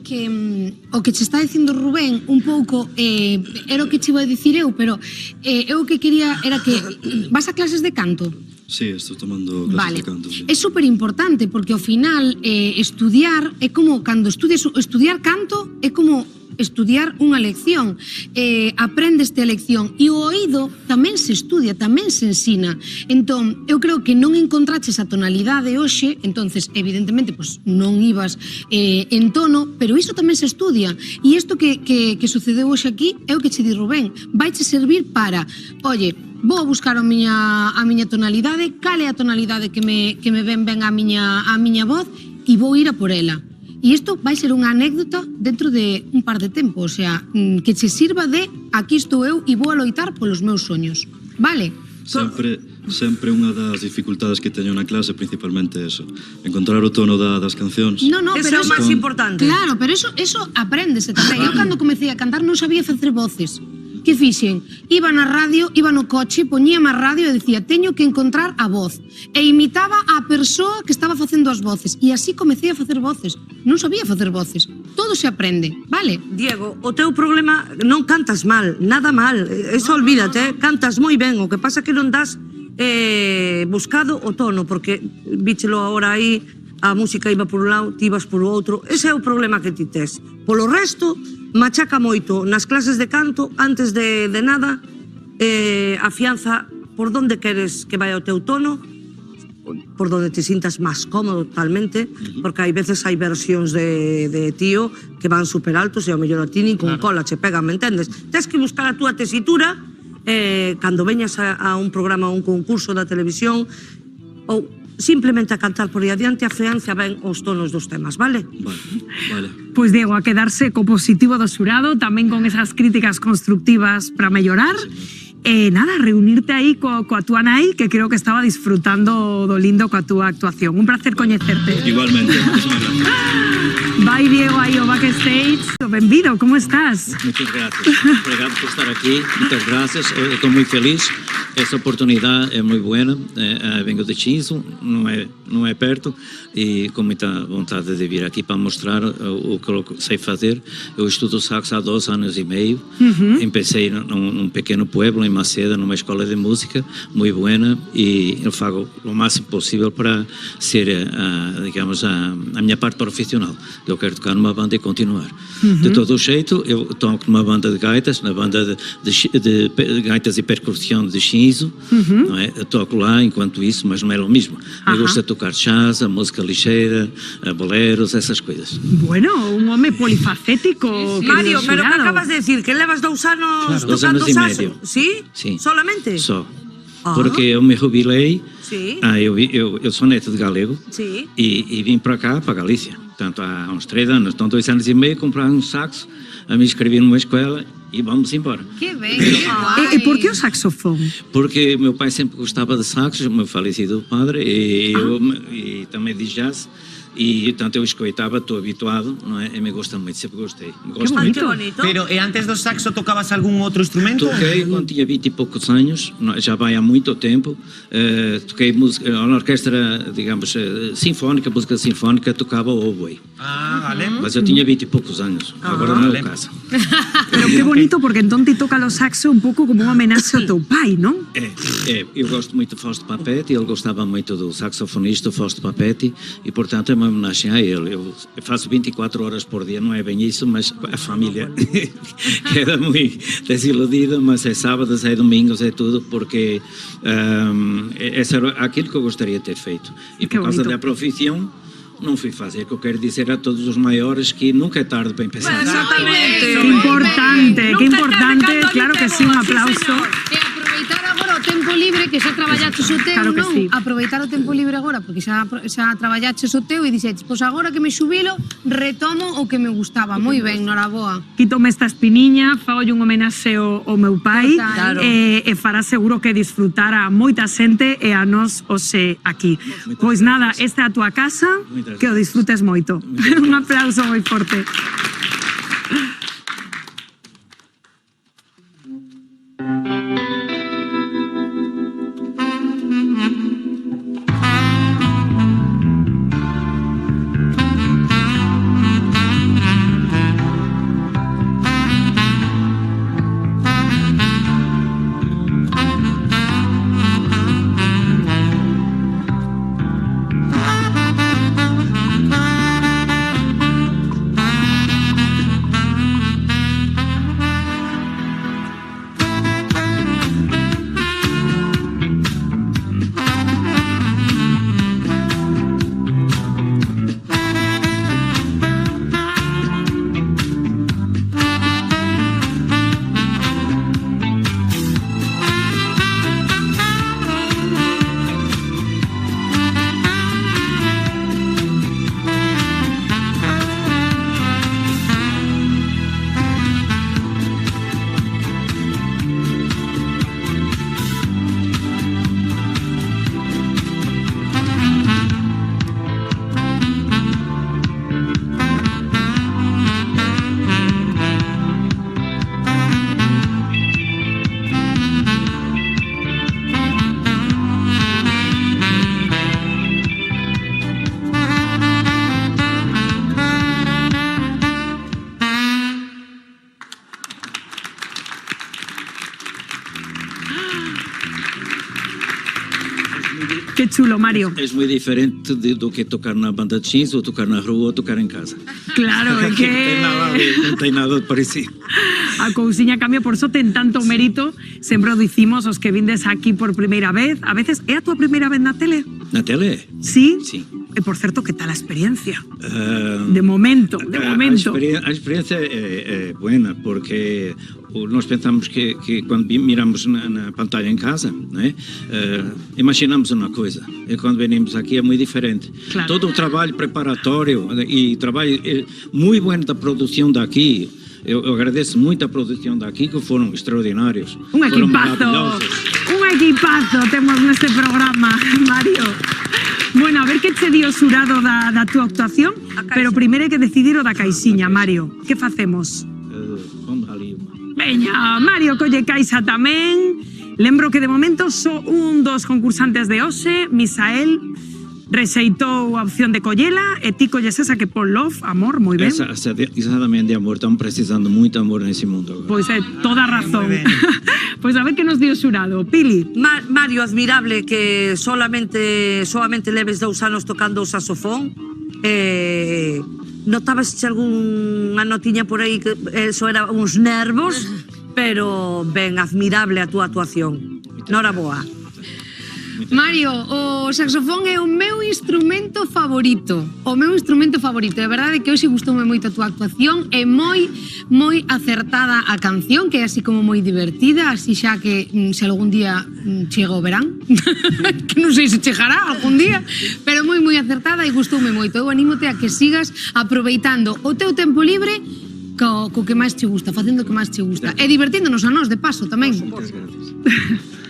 o que che está dicindo Rubén un pouco era o que che iba a dicir eu, pero eu o que quería era que vas a clases de canto. Sí, estou tomando clases de canto. Sí. É super importante porque ao final estudiar é como cando estudiar canto é como estudiar unha lección, aprendeste a lección, e o oído tamén se estudia, tamén se ensina. Entón, eu creo que non encontraches a tonalidade hoxe, entonces, evidentemente, pues, non ibas en tono, pero iso tamén se estudia. E isto que sucedeu hoxe aquí é o que che di Rubén. Vaiche servir para, oye, vou a buscar a miña tonalidade, cal é a tonalidade que me ven ben a miña voz, e vou ir a por ela. E isto vai ser unha anécdota dentro de un par de tempo, o sea, que che sirva de aquí estou eu e vou a loitar polos meus soños, vale? Sempre unha das dificultades que teño na clase, principalmente eso, encontrar o tono das cancións. Ese é o máis importante. Claro, pero eso apréndese tamén. Eu cando comecei a cantar non sabía facer voces. Que fixen? Iba na radio, iba no coche, poñíame a radio e dicía, teño que encontrar a voz. E imitaba a persoa que estaba facendo as voces. E así comecei a facer voces. Non sabía facer voces. Todo se aprende, vale? Diego, o teu problema non cantas mal, nada mal. Eso olvídate, cantas moi ben. O que pasa é que non das buscado o tono, porque víchelo agora aí, a música iba por un lado, ti ibas por o outro. Ese é o problema que ti tes. Polo resto, machaca moito nas clases de canto, antes de nada, afianza por donde queres que vai o teu tono, por donde te sintas máis cómodo totalmente, porque hai veces hai versións de tío que van super altos e ao mellor a ti nin con cola che pegan, me entendes? Tens que buscar a túa tesitura cando veñas a un programa ou un concurso da televisión, ou simplemente a cantar por aí adiante, afianza ben os tonos dos temas, vale? Vale. Pois Diego, a quedarse co positivo do xurado, tamén con esas críticas constructivas para mellorar. Nada, reunirte aí coa túa nai, que creo que estaba disfrutando do lindo coa túa actuación. Un placer coñecerte. Igualmente, muchísimas gracias. Vai Diego aí ao backstage. Benvido, como estás? Muchas gracias. Obrigado por estar aquí. Muchas gracias. Estou moi feliz. Essa oportunidade é muito boa. Venho de Chinzo, não é perto, e com muita vontade de vir aqui para mostrar o que eu sei fazer. Eu estudo sax há 2 anos e meio. Empecei num pequeno pueblo em Maceda, numa escola de música muito boa, e eu faço o máximo possível para ser, digamos, a minha parte profissional. Eu quero tocar numa banda e continuar. De todo jeito, eu toco numa banda de gaitas, na banda de gaitas e percussão de Chinzo, não é? Eu toco lá enquanto isso, mas não é o mesmo. Eu gosto de tocar jazz, a música ligeira, boleros, essas coisas. Bueno, un home polifacético. Mario, pero que acabas de decir? Que levas 2 anos tocando saxo? Sí? Sí. Solamente? Só. Porque eu me jubilei, eu sou neto de galego, e vim para cá, para Galícia. Portanto, há uns 3 anos, então 2 anos e meio, comprar um saxo, a me inscrevi numa escola e vamos embora. Que bem! E por que o saxofone? Porque meu pai sempre gostava de saxos, meu falecido padre, e também de jazz. E tanto eu escoitava, estou habituado, não é? E me gosta muito, sempre gostei. Gosto muito. Pero, e antes do saxo tocabas algum outro instrumento? Toquei quando tinha 20 e poucos anos, já vai há muito tempo. Toquei música, na orquestra, digamos, sinfónica, música sinfónica, tocava o oboe. Vale. Mas eu tinha 20 e poucos anos, agora não é o caso. Pero qué bonito, porque entón te toca o saxo un pouco como un homenaxe ao teu pai, non? Eu gosto muito do Fausto Papetti, ele gostava muito do saxofonista Fausto Papetti, e portanto é uma homenagem a ele. Eu faço 24 horas por dia, não é bem isso, mas a família queda muito desiludida, mas é sábados, é domingos, é tudo, porque esse era aquilo que eu gostaria de ter feito. E por causa da profissão, não fui fazer. O que eu quero dizer a todos os maiores que nunca é tarde para empezar. Exactamente. Que importante, claro que sí, un aplauso. E aproveitar agora o tempo libre, que xa traballaches o teu, Claro que non? sí. Aproveitar o tempo libre agora, porque xa traballaches o teu e dixetes, pois agora que me xubilo, retomo o que me gustaba. Moi ben, noraboa. Quítome esta espiniña, fagolle un homenaxe ao meu pai, Claro. e fará seguro que disfrutara moita xente e a nós hoxe aquí. Pois nada, esta é a túa casa, que o disfrutes moito. Un aplauso moi forte. Que chulo, Mario. É moi diferente do que tocar na banda de jeans ou tocar na rua ou tocar en casa. Claro, é que... Non ten nada parecido. A cousiña cambia, por eso ten tanto mérito. Sempre o dicimos os que vindes aquí por primeira vez. A veces, é a tua primeira vez na tele? Na tele? Sí? Sí. E por certo, que tal a experiencia? De momento, de momento. A experiencia é buena, porque nós pensamos que quando miramos na pantalla em casa, né, imaginamos uma coisa, e quando venimos aqui é muito diferente. Claro. Todo o trabalho preparatório e trabalho muito bom da produção daqui. Eu agradeço muito a produção daqui, que foram extraordinários. Un Foram equipazo, maravilhosos. un equipazo temos neste programa, Mario. Bueno, a ver que che dio xurado da túa actuación, pero primeiro hai que decidir o da caixiña, Mario. Que facemos? Vamos ali. Veña, Mario colle caixa tamén. Lembro que de momento só un dos concursantes de hoxe, Misael, rexeitou a opción de collela e ti colles esa que pon love, amor, moi ben. Exatamente, amor. Estamos precisando muito amor nesse mundo agora. Pois é, toda a razón. Pois a ver que nos dio xurado. Pili. Mario, admirable que solamente leves 2 anos tocando o saxofón. Notabas algunha notiña por aí que eso era uns nervos, pero ben, admirable a túa actuación. Noraboa. Mario, o saxofón é o meu instrumento favorito. O meu instrumento favorito. É verdade que hoxe gustoume moito a túa actuación. É moi acertada a canción, que é así como moi divertida, así xa que se algún día chega o verán, que non sei se chegará algún día, pero moi acertada e gustoume moito. Eu anímote a que sigas aproveitando o teu tempo libre co que máis te gusta, facendo o que máis te gusta. E divertíndonos a nós, de paso, tamén.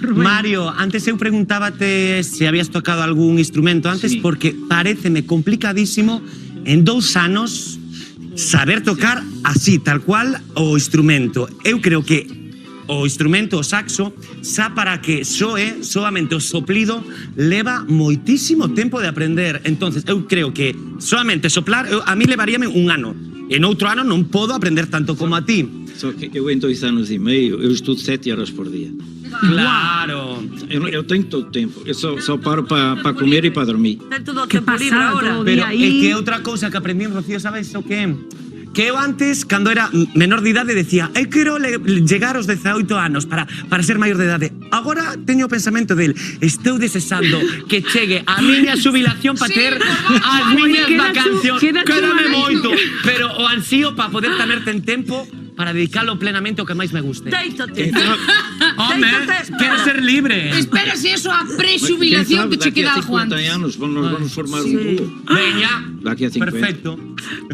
Mario, antes eu preguntábate se habías tocado algún instrumento antes, sí, porque pareceme complicadísimo en 2 anos saber tocar así, tal cual, o instrumento. Eu creo que o instrumento, o saxo, xa para que soe, solamente o soplido, leva moitísimo tempo de aprender. Entonces, eu creo que solamente soplar, a mí levaríame 1 ano. En outro ano non podo aprender tanto como a ti. Só que eu en 2 anos e meio, eu estudo 7 horas por dia. Claro. Eu tenho todo o tempo. Eu só paro para comer e para dormir. Ten todo o tempo libre agora. Pero é que outra cousa que aprendí, Rocío, sabes o que é? Que eu antes, cando era menor de idade, decía eu quero llegar aos 18 anos para ser maior de idade. Agora teño o pensamento del estou desexando que chegue a miña xubilación para ter as miñas vacacións. Quédame moito, pero o ansío para poder ter tempo para dedicarlo plenamente ao que máis me guste. Déitate. Home, quero ser libre. Espera se eso a pre-xubilación que che queda algo antes. Daqui a 50 anos vamos formar un dúo. Veña. Daqui a 50. Perfecto.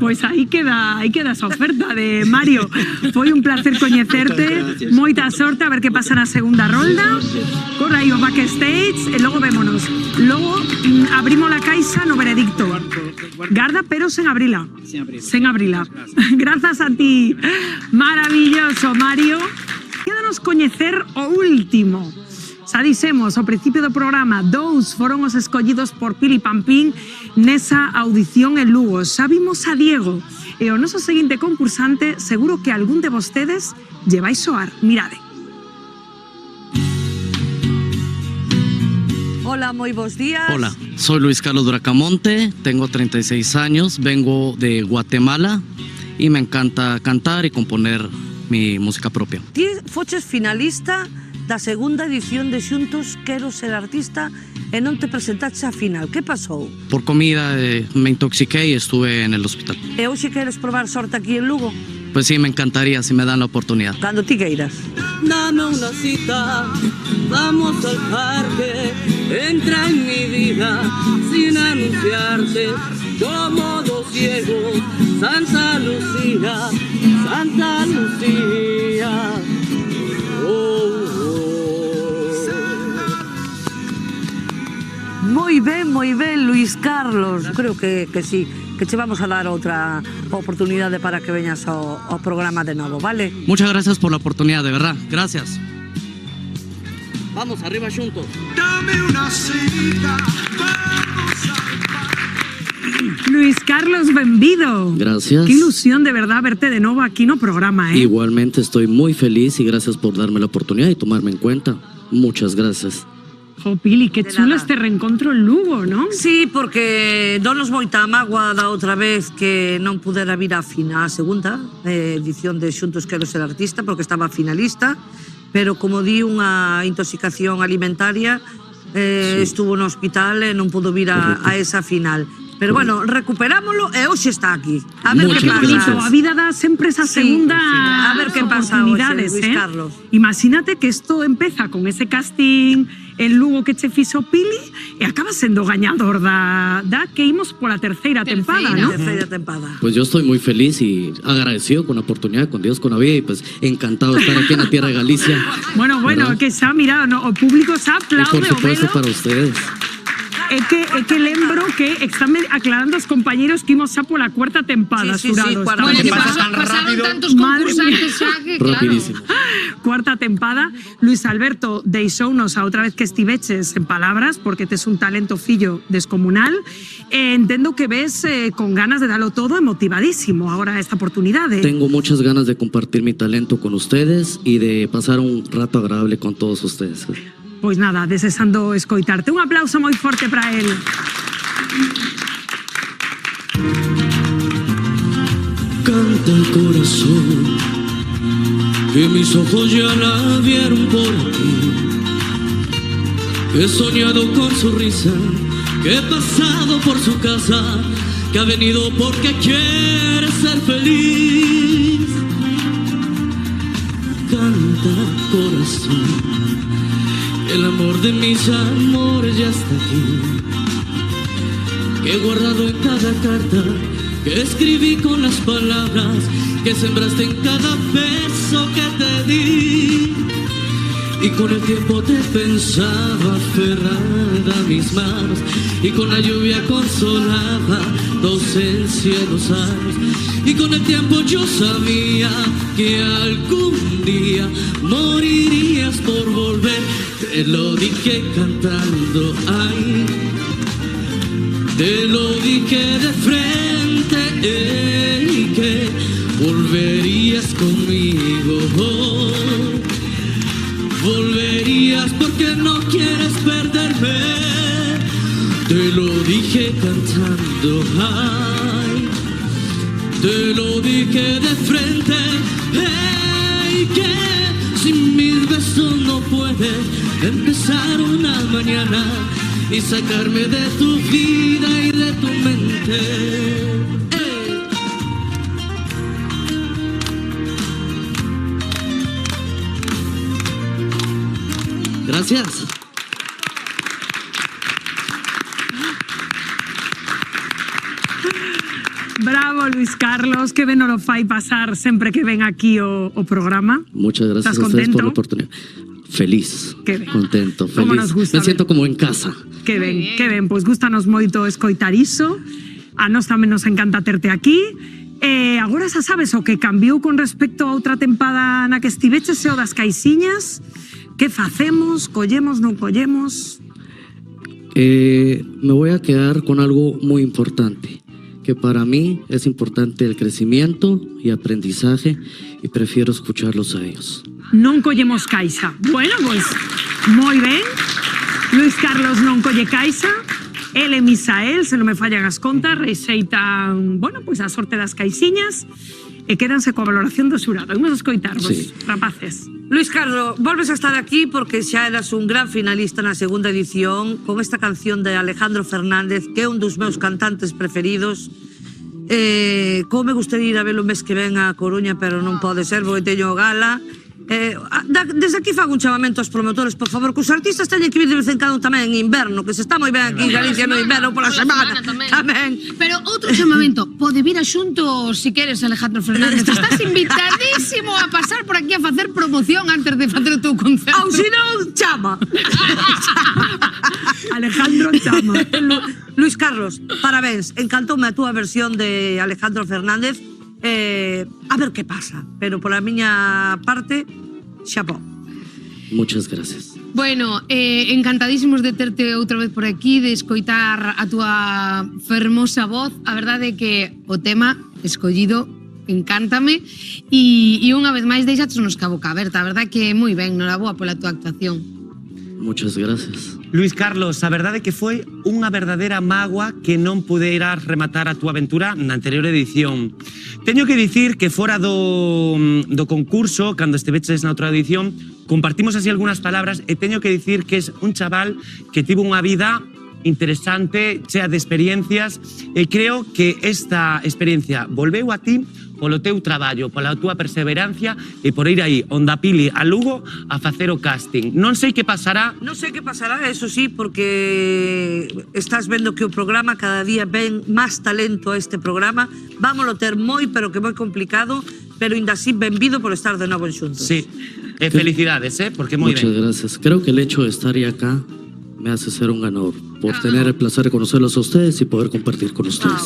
Pois aí queda esa oferta de Mario. Foi un placer coñecerte. Moita sorte, a ver que pasa na segunda rolda. Corre aí o backstage e logo vémonos. Logo abrimos la caixa no veredicto. Garda, pero sen abrila. Sen abrila. Grazas a ti. Maravilloso, Mario. Quédanos coñecer o último. Xa dixemos ao principio do programa, 2 foron os escollidos por Pili Pampín nesa audición en Lugo. Xa vimos a Diego e o noso seguinte concursante seguro que algún de vostedes lle vai soar. Mirade. Hola, moi bons días. Hola, soy Luis Carlos Bracamonte, tengo 36 años, vengo de Guatemala y me encanta cantar y componer mi música propia. Ti foches finalista da segunda edición de Xuntos Quero Ser Artista e non te presentaste a final. Que pasou? Por comida me intoxiqué y estuve en el hospital. E hoxe queres probar sorte aquí en Lugo? Pues sí, me encantaría si me dan la oportunidad. Cando ti queiras. Dame una cita, vamos al parque, entra en mi vida sin anunciarte, como 2 ciegos, Santa Lucía, Santa Lucía. Moi ben, Luis Carlos. Creo que sí, que che vamos a dar outra oportunidade para que veñas ao programa de novo, vale? Muchas gracias por la oportunidad, de verdad. Gracias. Vamos, arriba xuntos. Dame una cita, vamos Luis Carlos, benvido. Gracias. Qué ilusión de verdad verte de novo aquí no programa, ¿eh? Igualmente estoy muy feliz y gracias por darme la oportunidad y tomarme en cuenta. Muchas gracias. Jo, Pili, que chulo este reencontro en Lugo, ¿no? Sí, porque non nos moita mágoa da outra vez que non pudera vir a segunda edición de Xuntos Quero Ser Artista, porque estaba finalista, pero como di unha intoxicación alimentaria, estuvo no hospital e non pudo vir a esa final. Pero bueno, recuperámoslo e hoxe está aquí. A ver que pasa. A vida dá sempre esa segunda a ver que pasa hoxe, oportunidades, Luis Carlos. Imagínate que esto empeza con ese casting en Lugo que che fixo Pili e acaba sendo gañador da que imos pola terceira tempada, ¿no? Terceira tempada. Pues yo estoy muy feliz y agradecido con la oportunidad, con Dios, con la vida y pues encantado de estar aquí en la tierra de Galicia. Bueno, ¿verdad? que xa, mira, no, o público xa Y aplaude por o supuesto velo. para ustedes. É que lembro que están aclarando os compañeros que imos xa pola cuarta tempada, xurados. Bueno, que pasaron tantos concursantes xa que, claro. Rapidísimo. Cuarta tempada. Luis Alberto, deixounos a outra vez que estiveches en palabras, porque tes un talento fillo descomunal. Entendo que ves con ganas de darlo todo e motivadísimo agora esta oportunidade. Tengo muchas ganas de compartir mi talento con ustedes y de pasar un rato agradable con todos ustedes. Pois nada, desexando escoitarte. Un aplauso moi forte para él. Canta el corazón, que mis ojos ya la vieron por ti. Que he soñado con su risa, que he pasado por su casa, que ha venido porque quiere ser feliz. Canta corazón, el amor de mis amores ya está aquí, que he guardado en cada carta, que escribí con las palabras, que sembraste en cada beso que te di. Y con el tiempo te pensaba aferrada a mis manos, y con la lluvia consolaba tu ausencia en los años. Y con el tiempo yo sabía que algún día morirías por volver. Te lo dije cantando, ay, te lo dije de frente, y que volverías conmigo. Volverías porque no quieres perderme. Te lo dije cantando, ay, te lo dije de frente, hey, que sin mis besos no puedes empezar una mañana y sacarme de tu vida y de tu mente. Hey. Gracias. Bravo, Luis Carlos, que ben lo fai pasar sempre que ven aquí o programa. Muchas gracias a ustedes por la oportunidad. Feliz, contento, feliz. Como nos gusta Me siento como en casa. Que ben, pois gustanos moito escoitar iso. A nós tamén nos encanta terte aquí. Agora xa sabes o que cambiou con respecto a outra tempada na que estiveches, o das caixiñas. Que facemos? Collemos, non collemos? Me voy a quedar con algo muy importante, que para mí es importante el crecimiento y aprendizaje y prefiero escucharlos a ellos. Non collemos caixa. Bueno, pois, moi ben. Luis Carlos non colle caixa. El e Misael, se non me fallan as contas, rexeitan, bueno, pois a sorte das caixiñas e quédanse coa valoración do xurado. Vamos a escoitarvos, rapaces. Luis Carlos, volves a estar aquí porque xa eras un gran finalista na segunda edición con esta canción de Alejandro Fernández, que é un dos meus cantantes preferidos. Como me gustaría ir a ver o mes que ven a Coruña, pero non pode ser porque teño gala. Desde aquí fago un chamamento aos promotores, por favor, que os artistas teñen que vir de vez en cando tamén en inverno, que se está moi ben aquí en Galicia no inverno pola semana. Tamén. Pero outro chamamento, pode vir a xunto si queres, Alejandro Fernández. Estás invitadísimo a pasar por aquí a facer promoción antes de facer o teu concerto. Ou se non, chama. Alejandro chama. Luis Carlos, parabéns. Encantoume a túa versión de Alejandro Fernández. A ver que pasa, pero pola miña parte, xapó. Muchas gracias. Bueno, encantadísimos de terte outra vez por aquí, de escoitar a túa fermosa voz. A verdade é que o tema escollido encántame e unha vez máis deixaches nos ca boca aberta. A verdade é que moi ben, noraboa pola túa actuación. Muchas gracias. Luis Carlos, a verdade que foi unha verdadeira mágoa que non puderas rematar a túa aventura na anterior edición. Teño que dicir que fora do concurso, cando esteveches na outra edición, compartimos así algunhas palabras e teño que dicir que es un chaval que tivo unha vida interesante, chea de experiencias, e creo que esta experiencia volveu a ti polo teu traballo, pola túa perseverancia e por ir aí, onda Pili, a Lugo, a facer o casting. Non sei que pasará. Non sei que pasará, eso sí, porque estás vendo que o programa cada día ven máis talento a este programa. Vámolo ter moi, pero que moi complicado, pero ainda así benvido por estar de novo en xuntos. Sí, e felicidades, porque moi ben. Muchas gracias. Creo que el hecho de estar acá me hace ser un ganador, por tener el placer de conocerlos a ustedes y poder compartir con ustedes.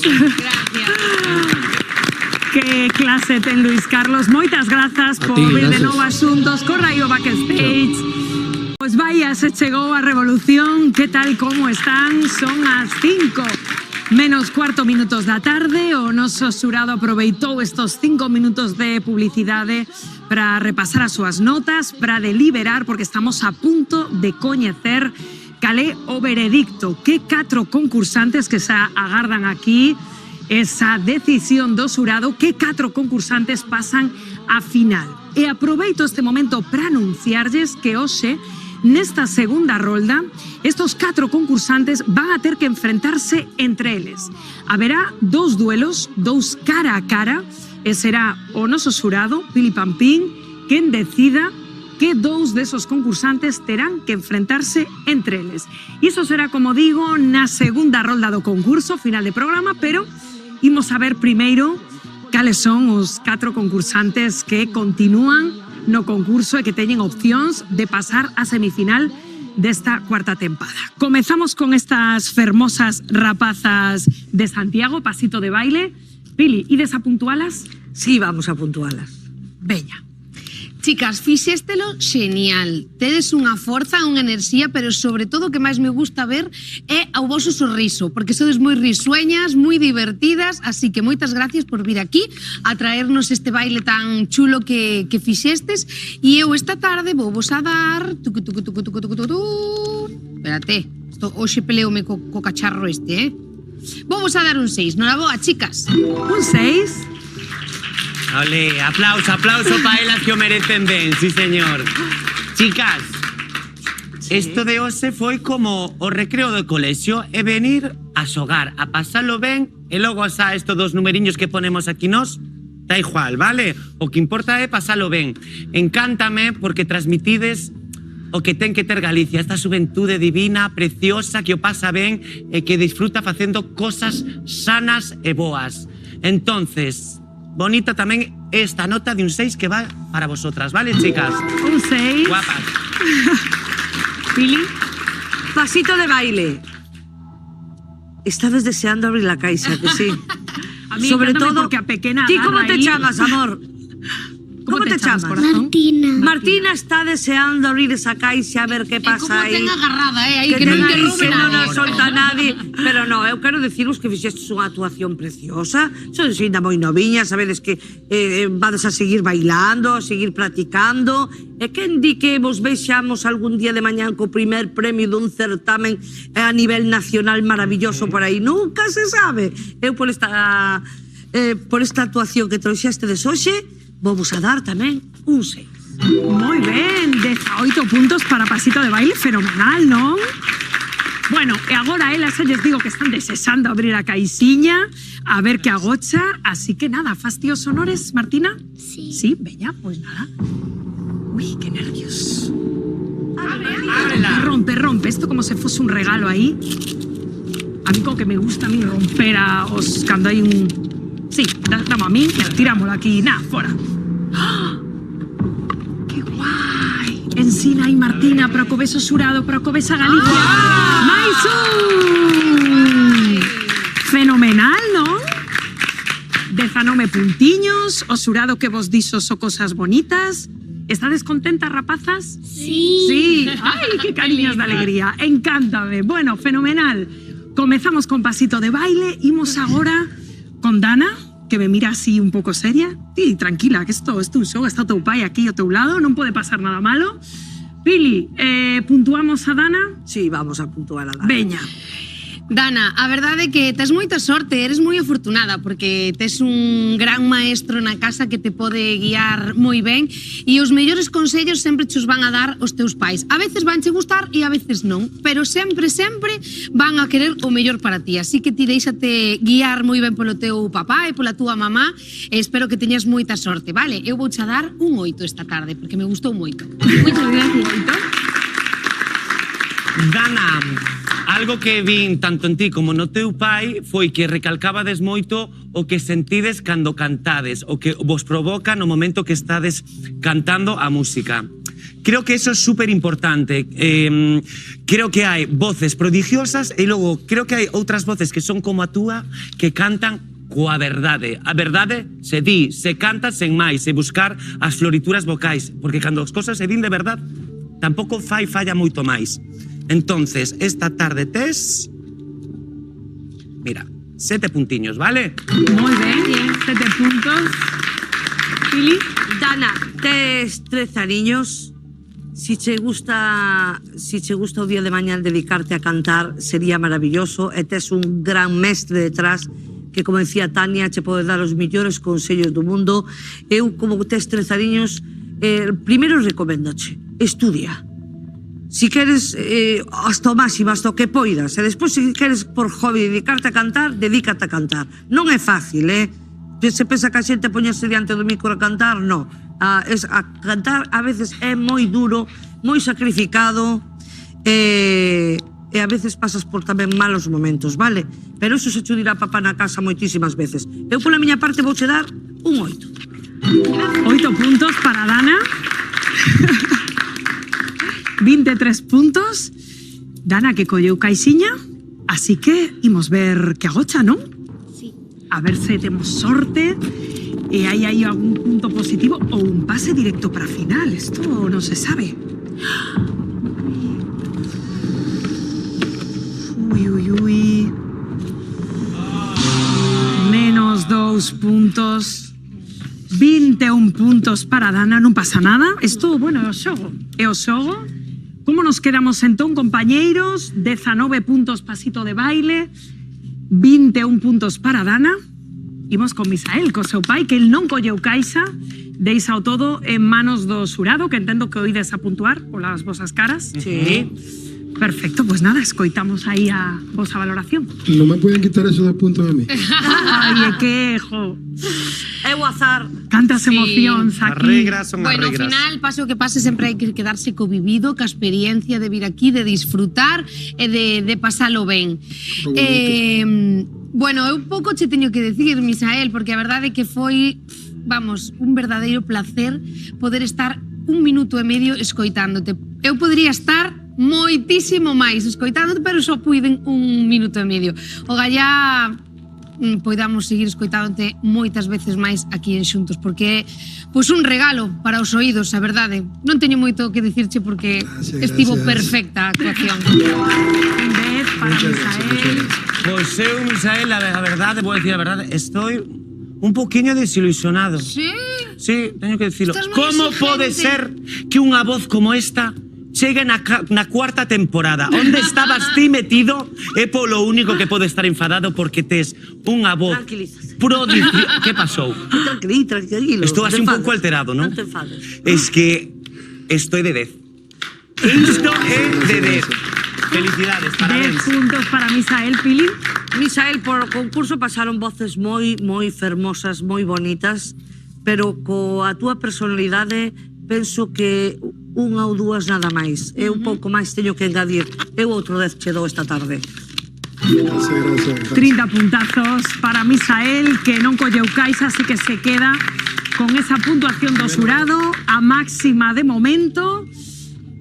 Que clase ten Luis Carlos. Moitas grazas por vir de novo a Xuntos. Corra aí o backstage. Pois vaya, se chegou a revolución. Que tal, como están? Son as 5 menos cuarto minutos da tarde. O noso xurado aproveitou estos 5 minutos de publicidade para repasar as súas notas, para deliberar, porque estamos a punto de coñecer cal é o veredicto. Que 4 concursantes que se agardan aquí esa decisión do xurado, que 4 concursantes pasan a final. E aproveito este momento para anunciarlles que hoxe, nesta segunda rolda, estos 4 concursantes van a ter que enfrentarse entre eles. Haberá 2 duelos, 2 cara a cara, e será o noso xurado, Pili Pampín, quen decida que 2 desos concursantes terán que enfrentarse entre eles. Iso será, como digo, na segunda rolda do concurso, final de programa, pero imos a ver primeiro cales son os 4 concursantes que continúan no concurso e que teñen opcións de pasar a semifinal desta cuarta tempada. Comezamos con estas fermosas rapazas de Santiago, pasito de baile. Pili, ides a puntualas? Sí, vamos a puntualas. Veña. Chicas, fixéstelo genial. Tedes unha forza, unha enerxía, pero sobre todo o que máis me gusta ver é o voso sorriso, porque sodes moi risueñas, moi divertidas, así que moitas gracias por vir aquí a traernos este baile tan chulo que fixestes. E eu esta tarde vou vos a dar... Espérate, hoxe peleoume co cacharro este, Vou vos a dar un 6. Noraboa, chicas. Un 6? Ole, aplauso, aplauso para elas que o merecen ben, sí señor. Chicas, isto de hoxe foi como o recreo do colexio e venir a xogar, a pasalo ben e logo xa estos 2 numeriños que ponemos aquí nós, da igual, vale? O que importa é pasalo ben. Encántame porque transmitides o que ten que ter Galicia, esta xuventude divina, preciosa, que o pasa ben e que disfruta facendo cosas sanas e boas. Entonces, bonita tamén esta nota de un 6 que va para vosotras, ¿vale, chicas? Un 6. Guapas. Pili, pasito de baile. Estabas deseando abrir la caixa, que sí. A mí sobre todo todo, porque a pequena ¿Ti cómo te ahí... chamas, amor? ¿Cómo te chamas? Martina. Martina está deseando abrir esa caixa a ver qué pasa aí. Como ten agarrada, aí, que ten non aí, interrompe que non nadie. nos solta nadie. Pero no, eu quero deciros que fixestes unha actuación preciosa. Sodes ainda moi noviña, sabedes que vades a seguir bailando, a seguir practicando. E quen di que vos vexamos algún día de mañán co primer premio dun certamen a nivel nacional maravilloso por aí? Nunca se sabe. Eu por esta actuación que trouxestes hoxe, vou vos a dar tamén un 6. Moi ben, 18 puntos para pasito de baile, fenomenal, non? Bueno, e agora elas lles digo que están desexando abrir a caixiña, a ver que agocha, así que nada, faz ti os honores, Martina? Sí. Sí, veña, pues nada. Uy, qué nervios. Ábrela. Rompe, esto como se fose un regalo aí. A mí como que me gusta a mí romper a os cando hai un... Sí, damos a mí, tirámoslo aquí, nada, fora. ¡Ah! ¡Qué guai! Ensina aí, Martina, para que o beso xurado, para que o beso a Galicia. ¡Mais un! Fenomenal, non? 19 puntiños, o xurado que vos dixo so cosas bonitas. Estades contentas, rapazas? Sí. Sí, ai, que cariños de alegría, encántame. Bueno, fenomenal. Comezamos con pasito de baile, imos agora con Dana, que me mira así un pouco seria. Ti, tranquila, que isto é un show, está o teu pai aquí ao teu lado, non pode pasar nada malo. Pili, puntuamos a Dana? Sí, vamos a puntuar a Dana. Veña. Dana, a verdade é que tes moita sorte, eres moi afortunada porque tes un gran maestro na casa que te pode guiar moi ben e os mellores consellos sempre chos van a dar os teus pais. A veces vanche gustar e a veces non, pero sempre, sempre van a querer o mellor para ti. Así que ti deixate guiar moi ben polo teu papá e pola túa mamá e espero que teñas moita sorte, vale? Eu vouche dar un 8 esta tarde porque me gustou moito. Moitas gracias. Dana, algo que vin tanto en ti como no teu pai foi que recalcabades moito o que sentides cando cantades, o que vos provoca no momento que estades cantando a música. Creo que eso es súper importante. Creo que hai voces prodigiosas e logo creo que hai outras voces que son como a túa que cantan coa verdade. A verdade se di, se canta sen máis, se buscar as florituras vocais, porque cando as cosas se din de verdade tampouco falla moito máis. Entonces, esta tarde tes... Mira, 7 puntiños, ¿vale? Moi ben, 7 puntos. Pili? Dana, tes 13 aniños. Si che gusta o día de mañán dedicarte a cantar, sería maravilloso. E tes un gran mestre detrás que, como decía Tania, che pode dar os millores consellos do mundo. Eu, como tes 13 aniños, primeiro recomendoche, estudia. Si queres hasta o máximo, hasta o que poidas, e despois se queres por hobby dedicarte a cantar, dedícate a cantar. Non é fácil, Se pensa que a xente poñerse diante do micro a cantar, non. A cantar a veces é moi duro, moi sacrificado, e a veces pasas por tamén malos momentos, vale? Pero eso se cho dirá papá na casa moitísimas veces. Eu pola miña parte vouche dar un 8. 8 puntos para Dana. 23 puntos. Dana, que colleu caixiña, así que imos ver que agocha, non? Sí. A ver se temos sorte e hai aí algún punto positivo ou un pase directo para a final. Esto non se sabe. Ui. Menos 2 puntos. 21 puntos para Dana, non pasa nada. Isto, bueno, é o xogo. É o xogo. Como nos quedamos entón, compañeiros? 19 puntos pasito de baile, 21 puntos para Dana. Imos con Misael, co seu pai, que el non colleu caixa, deixao todo en manos do xurado, que entendo que oídes a puntuar polas vosas caras. Sí. Perfecto, pues nada, escoitamos aí a vosa valoración. Non me pueden quitar esos 2 puntos de mí. Ai, que jo. É o azar. Cantas emocións aquí. Bueno, ao final, pase o que pase, sempre hai que quedarse co vivido, ca experiencia de vir aquí, de disfrutar e de pasalo ben. Bueno, eu pouco che teño que decir, Misael, porque a verdade é que foi, vamos, un verdadeiro placer poder estar 1 minuto e medio escoitándote. Eu podría estar moitísimo máis escoitándote, pero só puiden 1 minuto e medio. O gallá poidamos seguir escoitándote moitas veces máis aquí en Xuntos, porque é pois un regalo para os oídos, a verdade. Non teño moito que dicirche porque estivo perfecta a actuación. En vez para Misael. Pois eu, Misael, a verdade, vou decir a verdade, estoy un poquinho desilusionado. Sí? Sí, teño que decirlo. Estás moi Como exigente. pode ser que unha voz como esta chegue na 4ª temporada? Onde estabas ti metido? É polo único que pode estar enfadado porque tes unha voz prodigiosa. Que pasou? Tranquilo. Estou así un pouco alterado, non? Non te enfades. Es que estoy de 10. Isto é de 10. Felicidades, 10 parabéns. puntos para Misael, Pili. Misael, por o concurso pasaron voces moi fermosas, moi bonitas, pero coa túa personalidade penso que unha ou dúas nada máis. Eu un pouco máis teño que engadir. Eu outro 10 che dou esta tarde. Gracias. 30 puntazos para Misael, que non colleu caixa, así que se queda con esa puntuación do xurado a máxima de momento.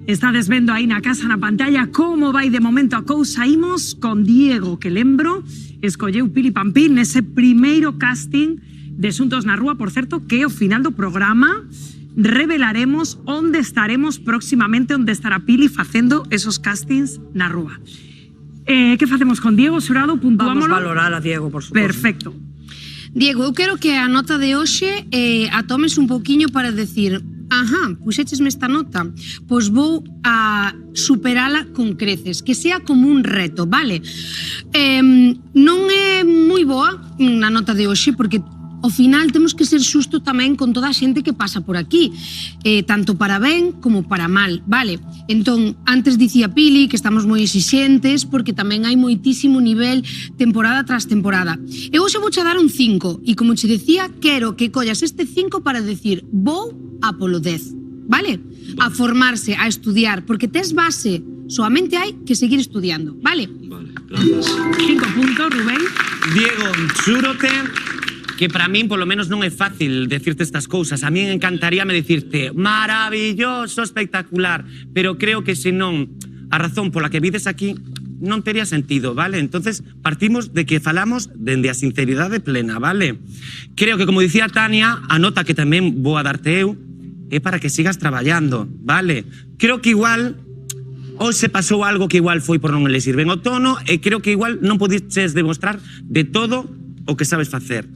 Estades vendo aí na casa, na pantalla, como vai de momento a cousa. Imos con Diego, que lembro, escolleu Pili Pampín nese primeiro casting de Xuntos na Rúa, por certo, que ao final do programa revelaremos onde estaremos próximamente, onde estará Pili facendo esos castings na Rúa. Que facemos con Diego, xurado? Puntuámolo? Vamos valorar a Diego, por suposto. Perfecto. Diego, eu quero que a nota de hoxe a tomes un poquinho para decir puxéchesme esta nota, pois vou a superala con creces, que sea como un reto, vale? Non é moi boa na nota de hoxe, porque ao final temos que ser xusto tamén con toda a xente que pasa por aquí, tanto para ben como para mal, vale? Entón, antes dicía Pili que estamos moi exixentes porque tamén hai moitísimo nivel temporada tras temporada. Eu hoxe vouche dar un 5 e como che decía, quero que collas este 5 para decir vou a polo 10, vale? A formarse, a estudiar, porque tes base, solamente hai que seguir estudiando, vale? Vale, gracias. 5 puntos, Rubén. Diego, xúrote que para min polo menos non é fácil decirte estas cousas. A mí encantaríame decirte maravilloso, espectacular, pero creo que senón a razón pola que vides aquí non tería sentido, vale? Entonces partimos de que falamos dende a sinceridade plena, vale? Creo que, como dicía Tania, a nota que tamén vou a darte eu é para que sigas traballando, vale? Creo que igual hoxe pasou algo que igual foi por non elexir ben o tono e creo que igual non podiches demostrar de todo o que sabes facer.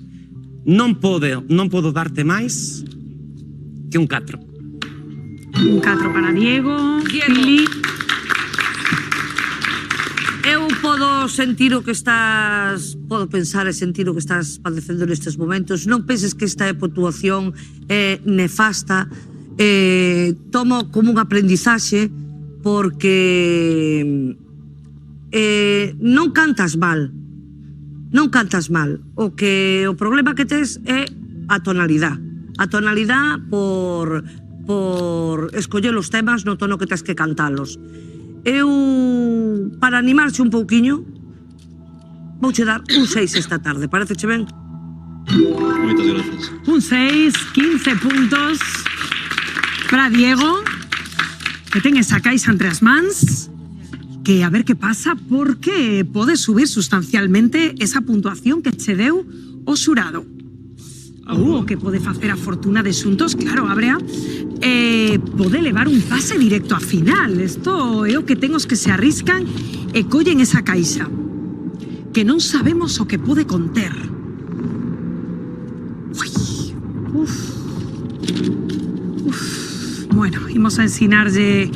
Non podo darte máis que un 4. Un 4 para Diego. Pili. Eu podo sentir o que estás, podo pensar e sentir o que estás padecendo nestes momentos. Non penses que esta puntuación é nefasta. Tomo como un aprendizaxe porque non cantas mal. Non cantas mal. O problema que tes é a tonalidade. A tonalidade por escoller os temas no tono que tes que cantalos. Eu, para animarche un pouquiño, vouche dar un 6 esta tarde. Pareceche ben? Moitas gracias. Un 6, 15 puntos para Diego, que ten esa caixa entre as mans, que a ver que pasa, porque pode subir sustancialmente esa puntuación que che deu o xurado. O que pode facer a fortuna de xuntos, claro, Abrea, pode levar un pase directo a final. Isto é o que ten os que se arriscan e collen esa caixa, que non sabemos o que pode conter. Bueno, imos a ensinarlle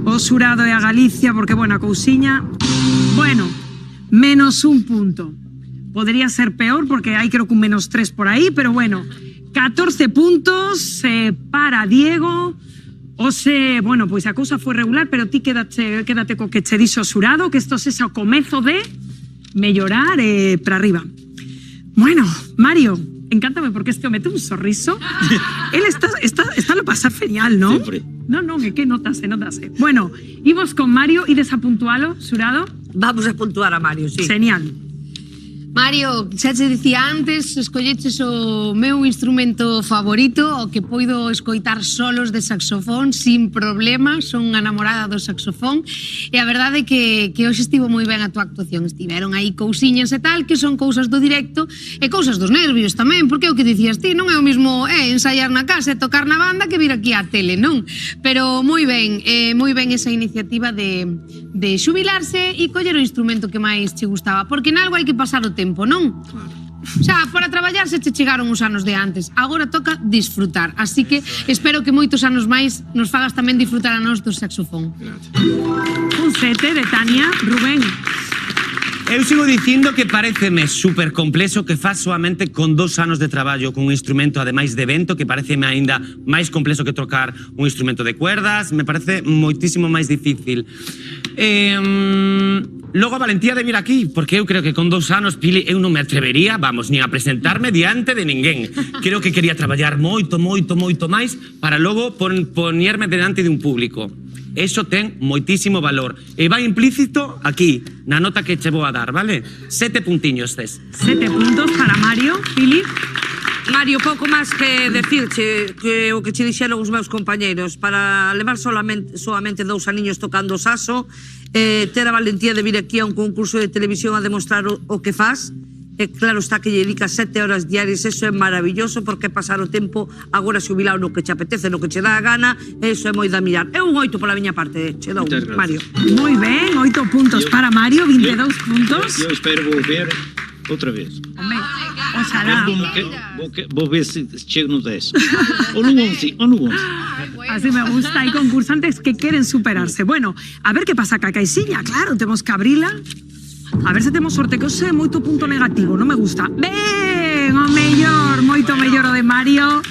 o xurado e a Galicia, porque, bueno, a cousiña... Bueno, menos un punto. Podría ser peor, porque hai creo que un menos 3 por aí, pero bueno, 14 puntos para Diego. Bueno, pois a cousa foi regular, pero ti quédate co que che dixo o xurado, que isto sexa o comezo de mellorar para arriba. Bueno, Mario, encántame porque este mete un sorriso. Él está lo pasar genial, ¿no? Siempre. No, é que notase. Bueno, imos con Mario, ides a puntualo, xurado? Vamos a puntuar a Mario, sí. Genial. Mario, xa te dicía antes, escolleches o meu instrumento favorito, o que poido escoitar solos de saxofón sin problema, son unha namorada do saxofón, e a verdade é que hoxe estivo moi ben a tua actuación. Estiveron aí cousiñas e tal, que son cousas do directo e cousas dos nervios tamén, porque é o que dicías ti, non é o mismo ensaiar na casa e tocar na banda que vir aquí á tele, non? Pero moi ben esa iniciativa de xubilarse e coller o instrumento que máis che gustaba, porque nalgo hai que pasar o tempo, non? Xa, para traballar se che chegaron os anos de antes, agora toca disfrutar, así que espero que moitos anos máis nos fagas tamén disfrutar a nós do saxofón. Un 7 de Tania. Rubén. Eu sigo dicindo que pareceme super complexo que faz soamente con 2 anos de traballo con un instrumento ademais de vento, que pareceme aínda máis complexo que trocar un instrumento de cuerdas, me parece moitísimo máis difícil. Logo a valentía de vir aquí, porque eu creo que con 2 anos, Pili, eu non me atrevería, vamos, nin a presentarme diante de ninguén. Creo que quería traballar moito máis para logo poñerme diante de un público. Eso ten moitísimo valor. E vai implícito aquí, na nota que che vou a dar, vale? 7 puntiños tes. 7 puntos para Mario. Pili. Mario, pouco máis que decirche que o que che dixeron os meus compañeiros. Para levar solamente 2 aniños tocando o saxo, ter a valentía de vir aquí a un concurso de televisión a demostrar o que faz, e claro está que lle dedicas 7 horas diarias, eso é maravilloso, porque pasar o tempo agora xubilado no que che apetece, no que che dá a gana, eso é moi de admirar. É un 8 pola miña parte, che dou, Mario. Moi ben, 8 puntos para Mario, 22 puntos. Eu espero volver outra vez. Hombre, Oxalá. Vou ver se chego no 10. O no 11, o no 11. Así me gusta. Hay concursantes que quieren superarse. Bueno, a ver qué pasa ca caixinha. Claro, temos que abrila. A ver se temos sorte, que ose moito punto negativo. Non me gusta. Ben, o mellor, moito mellor o de Mario.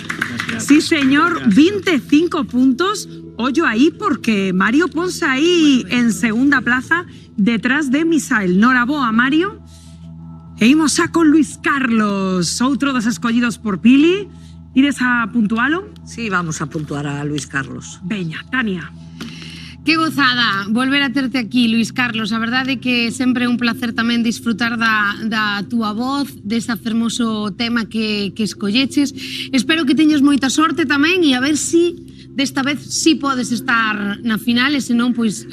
Sí, señor, 25 puntos. Ollo ahí porque Mario ponse aí en segunda plaza detrás de Misael. Noraboa, Mario. E imos a con Luis Carlos, outro dos escollidos por Pili. Ides a puntualo? Sí, vamos a puntuar a Luis Carlos. Veña, Tania. Que gozada volver a terte aquí, Luis Carlos. A verdade é que sempre é un placer tamén disfrutar da túa voz, desa fermoso tema que escolleches. Espero que teñas moita sorte tamén e a ver si desta vez sí podes estar na final e senón, pois,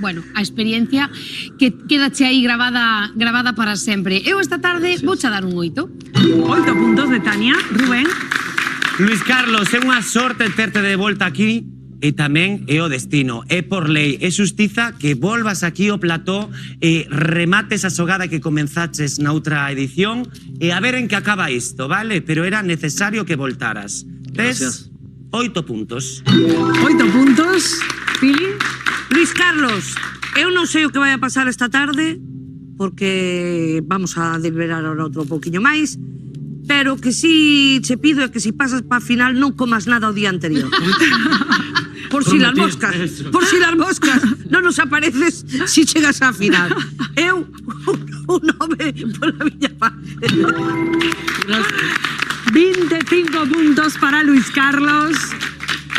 bueno, a experiencia que quedache aí grabada para sempre. Eu esta tarde vouche dar un 8. 8 puntos de Tania. Rubén. Luis Carlos, é unha sorte terte de volta aquí. E tamén é o destino, é por lei, é xustiza que volvas aquí ao plató e remates a xogada que comenzaches na outra edición e a ver en que acaba isto, vale? Pero era necesario que voltaras. Tes 8 puntos. 8 puntos. Pili. Luis Carlos, eu non sei o que vai a pasar esta tarde porque vamos a deliberar ahora outro pouquiño máis, pero que si che pido é que si pasas pa final non comas nada o día anterior. Por si las moscas, non nos apareces si chegas á final. Eu, un nome pola miña parte. 25 puntos para Luis Carlos.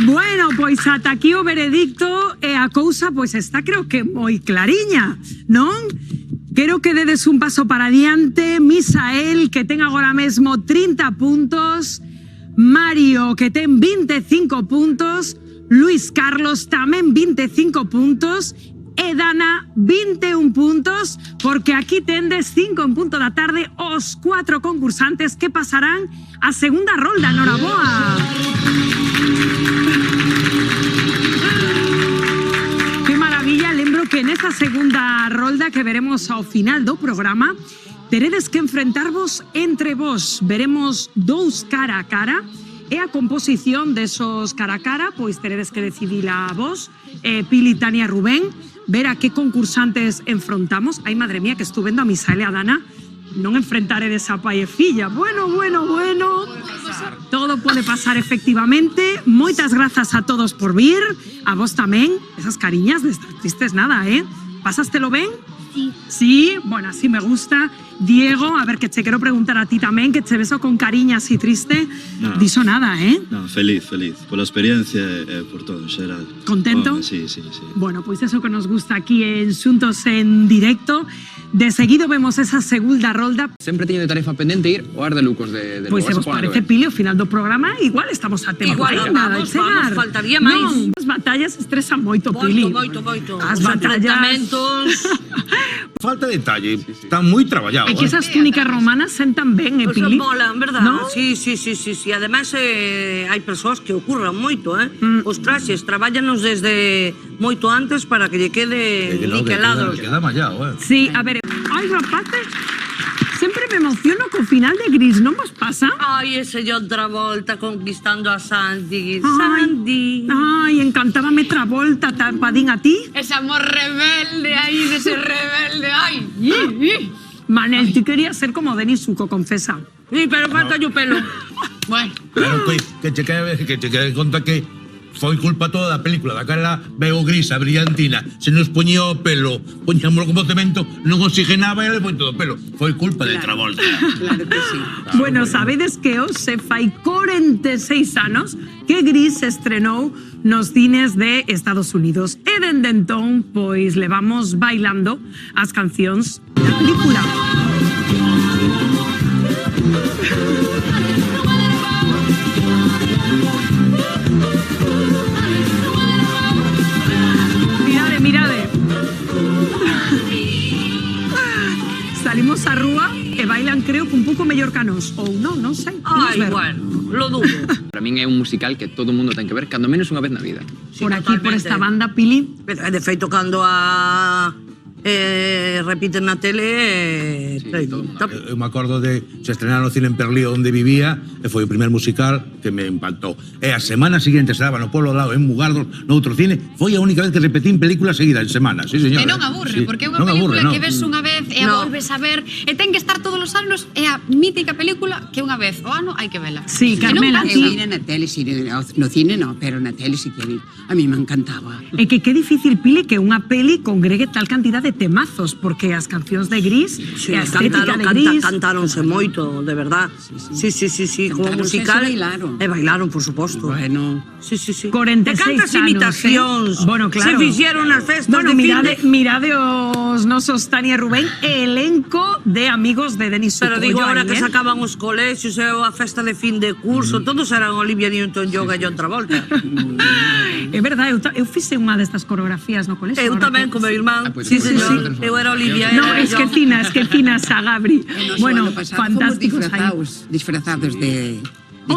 Bueno, pois ata aquí o veredicto e a cousa pois está creo que moi clariña, non? Quero que dedes un paso para adiante. Misael, que ten agora mesmo 30 puntos. Mario, que ten 25 puntos. Luis Carlos tamén 25 puntos e Dana 21 puntos, porque aquí tendes 5 en punto da tarde os 4 concursantes que pasarán a segunda rolda. Noraboa. Que maravilla, lembro que nesta segunda rolda que veremos ao final do programa teredes que enfrentarvos entre vos. Veremos dous cara a cara. E a composición desos cara a cara, pois teredes que decidila a vos, Pili, Tania, Rubén, ver a que concursantes enfrontamos. Ai, madre mía, que estuve vendo a Misael e a Dana, non enfrentaredes a pai e filla. Bueno. Todo pode pasar efectivamente. Moitas grazas a todos por vir, a vos tamén. Esas cariñas de estar tristes nada, Pasastelo ben? Sí. Sí, bueno, así me gusta. Diego, a ver, que te quero preguntar a ti tamén, que te beso con cariña así triste. No. Diso nada, No, feliz. Pola experiencia e por todo, en xeral. Contento? Sí. Bueno, pois eso que nos gusta aquí en Xuntos en Directo. De seguido vemos esa segunda rolda. Sempre teño de tarefa pendente ir ao Ar de Lucos de Pois se vos parece, Pili, ao final do programa igual estamos a tema. Igual, vamos, faltaría máis. Non, as batallas estresan moito, Pili. Moito. As batallas... Falta detalle, está moi traballado. É que esas túnicas romanas sentan ben, Pois Pili? molan, verdad? ¿No? Sí. Ademais, hai persoas que ocurran moito, Os traxes, traballanos desde moito antes para que lle quede niquelado. Queda mallado, Sí, a ver, ai, rapaces, sempre me emociono co final de Gris, non vos pasa? Ai, ese John Travolta conquistando a Sandy. Ai, encantábame Travolta, Padín, a ti? Ese amor rebelde aí, ese rebelde, ai. Manel, ti querías ser como Denis Zuko, confesa. Sí, pero falta yo pelo. Bueno. Claro, que che quede conta que foi culpa toda da película, da cara veo grisa, brillantina. Se nos poñía o pelo, poñíamoslo como cemento, non oxigenaba e le foi todo o pelo. Foi culpa de Travolta. Claro que sí. Bueno, sabedes que hoxe fai 46 anos que Gris se estrenou nos cines de Estados Unidos. E dende entón, pois, levamos bailando as cancións da película. Mirade. Salimos á rúa e bailan, creo, que un pouco mellor que a nos. Ou non sei. Ai, bueno, lo dudo. Para min é un musical que todo mundo ten que ver, cando menos unha vez na vida. Por aquí, por esta banda, Pili. Pero, de feito, cando a repiten na tele, Eu me acordo de se estrenar no cine en Perlío onde vivía e foi o primer musical que me impactou. E a semana seguinte estaba no Polo ao lado en Mugardos, no outro cine, foi a única vez que repetín película seguida en semana, sí, señor. E non aburre, porque é unha película que ves unha vez e a volves a ver e ten que estar todos os anos, é a mítica película que unha vez o ano hai que vela. Sí, Carmela, Eu vine na tele, sí, no cine no, pero na tele sí que vi. A mí me encantaba. É que difícil, Pili, que unha peli congregue tal cantidad de temazos, porque as cancións de Gris, Sí, a estética de Gris... cantáronse moito, de verdad. Sí, como Cantáronse musical. e bailaron. E bailaron, por suposto. Bueno. Sí. 46 de cantas anos, imitacións. Bueno, claro. Se fixeron nas festas bueno, de fin mirade os nosos Tania e Rubén, elenco de amigos de Denis Suco. Pero digo, ahora que se sacaban os colexios e a festa de fin de curso, todos eran Olivia Newton-John e John Travolta. É verdade, eu fixe unha destas coreografías no colexio. Eu tamén, con meu irmán. Sí, señor. Eu era Olivia. No, es que finas a Gabri. Bueno, fantásticos. Disfrazados de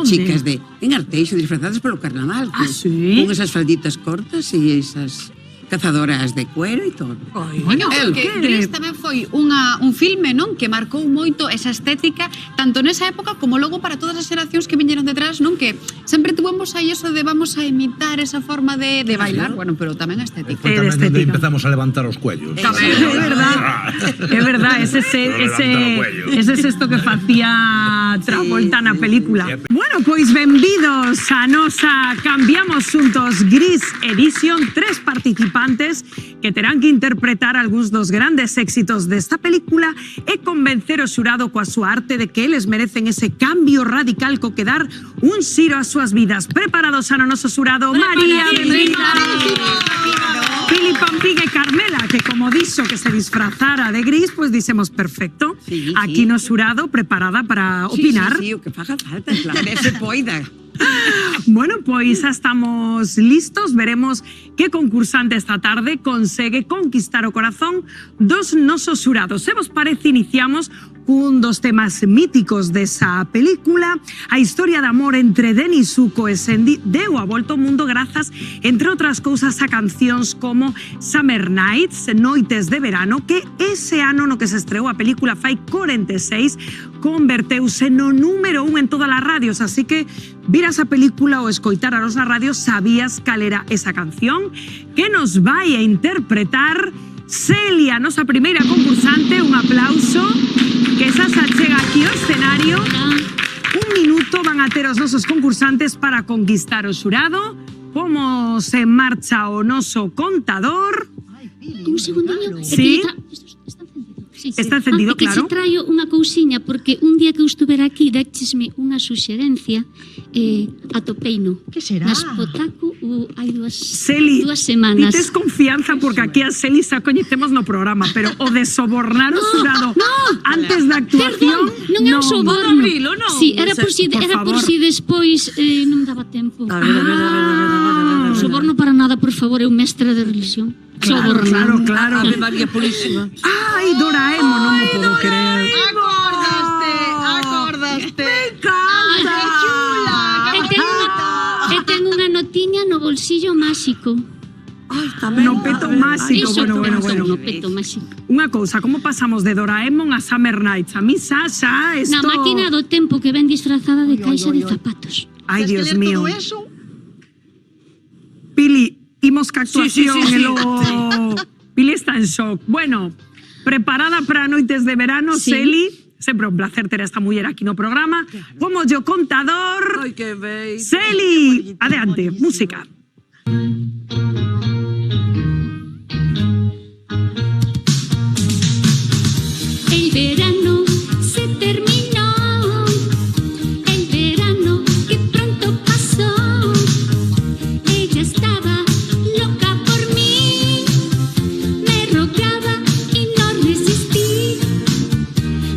chicas en Arteixo, disfrazadas polo carnaval. Sí? Con esas falditas cortas e esas cazadoras de cuero e todo. Bueno, porque Gris tamén foi un filme, non, que marcou moito esa estética tanto nesa época como logo para todas as xeracións que viñeron detrás, non, que sempre tuvemos aí eso de vamos a imitar esa forma de bailar, bueno, pero tamén a estética. Foi tamén onde empezamos a levantar os cuellos. É verdad, ese es esto que facía Travolta na película. Bueno, pois benvidos a nosa Cambiamos Xuntos Gris Edition, 3 participantes que terán que interpretar algúns dos grandes éxitos desta película e convencer o xurado coa súa arte de que eles merecen ese cambio radical co que dar un xiro ás súas vidas. Preparados a no noso xurado, María, benvida. Pili, Pampiga e Carmela, que como dixo que se disfrazara de Gris, pois dixemos perfecto. Aquí no xurado, preparada para opinar. Sí, o que faga falta, claro, que se poida. Bueno, pois xa estamos listos. Veremos que concursante esta tarde consegue conquistar o corazón dos nosos xurados. Se vos parece, iniciamos cun dos temas míticos desa película. A historia de amor entre Denis Suco e Sandy deu a volta ao mundo grazas, entre outras cousas, a cancións como Summer Nights, Noites de Verano, que ese ano no que se estreou a película fai 46 converteuse no número 1 en todas as radios, así que viras a película ou escoitaras na radio sabías cal era esa canción que nos vai a interpretar Celia, nosa primeira concursante. Un aplauso, que esa se achega aquí ao escenario. Un minuto van a ter os nosos concursantes para conquistar o xurado. Pomos en marcha o noso contador. Un segundinho. Sí. Está encendido, que claro. che traio unha cousiña, porque un día que eu estuvera aquí déchesme unha suxerencia atopeino. Que será? Nas Potaco hai dúas semanas. semanas. Tites confianza porque aquí a Celi xa coñecemos no programa, pero o de sobornar o xurado antes da actuación... Perdón, non é un soborno. Sí, era por favor. si despois non daba tempo. Soborno para nada, por favor, é un mestre de religión. Claro. Ave María Purísima. Ai, Doraemon, non me podo creer. Acordaste. Me encanta. Ai, que chula. E ten unha notiña no bolsillo máxico. Ai, tamén. No peto máxico, Iso, bueno. no peto máxico. Unha cousa, como pasamos de Doraemon a Summer Nights? A mí xa esto... Na máquina do tempo que ven disfrazada de caixa de zapatos. Ai, Dios mío. Pili, imos ca actuación. Sí. Pili está en shock. Bueno, preparada para Noites de Verano, Celi. Sempre un placer ter a esta muller aquí no programa. Como yo contador. Ai, que bello. Celi, adelante, música. El verano se terminó, el verano que pronto pasó. Ella estaba loca por mí, me rogaba y no resistí.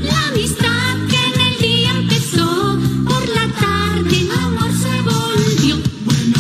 La amistad que en el día empezó, por la tarde amor se volvió. Bueno,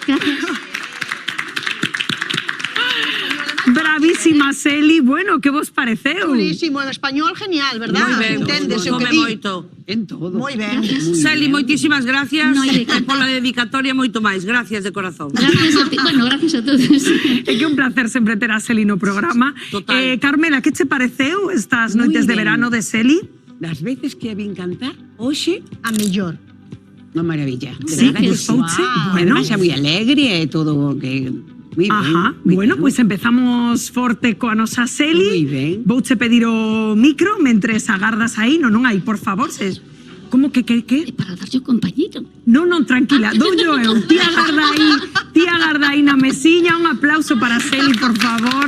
Gracias. Bravísima, Celi. Bueno, que vos pareceu? Chulísimo, en español genial, verdad? Moi ben, Enténdese o que gustoume di. moito. En todo. Moi ben. Celi, moitísimas gracias. No hai de que. E pola dedicatoria moito máis. Gracias de corazón. Gracias a ti. Bueno, gracias a todos. É que un placer sempre ter a Celi no programa. Total. Carmela, que che pareceu estas noites de ben. verano de Celi? Das veces que a vin cantar, hoxe, A mellor. unha maravilla. De Sí, verdad que gustouche. Bueno. Bueno. Además, é moi alegre e todo que... Muy Ajá, ben, bueno, pois empezamos forte coa nosa Celi. Vouche pedir o micro mentres agardas aí. Non hai, por favor, se... Como que? Para darlle o compañito. Non, tranquila, doulle eu. Ti agarda aí na mesiña. Un aplauso para Celi, por favor.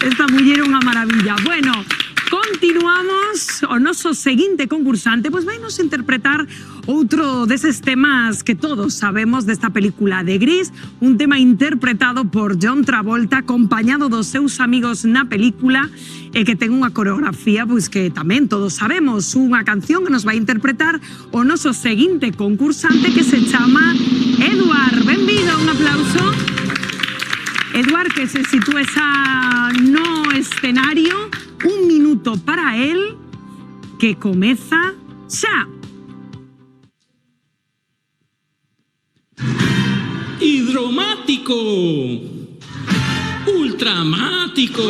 Esta muller é unha maravilla. Bueno, continuamos. O noso seguinte concursante pois vai nos interpretar outro deses temas que todos sabemos desta película de Gris, un tema interpretado por John Travolta acompañado dos seus amigos na película e que ten unha coreografía pois que tamén todos sabemos, unha canción que nos vai interpretar o noso seguinte concursante que se chama Edward. Benvido, un aplauso. Edward, que se sitúe no escenario, un minuto para él, que comeza xa. Hidromático, ultramático,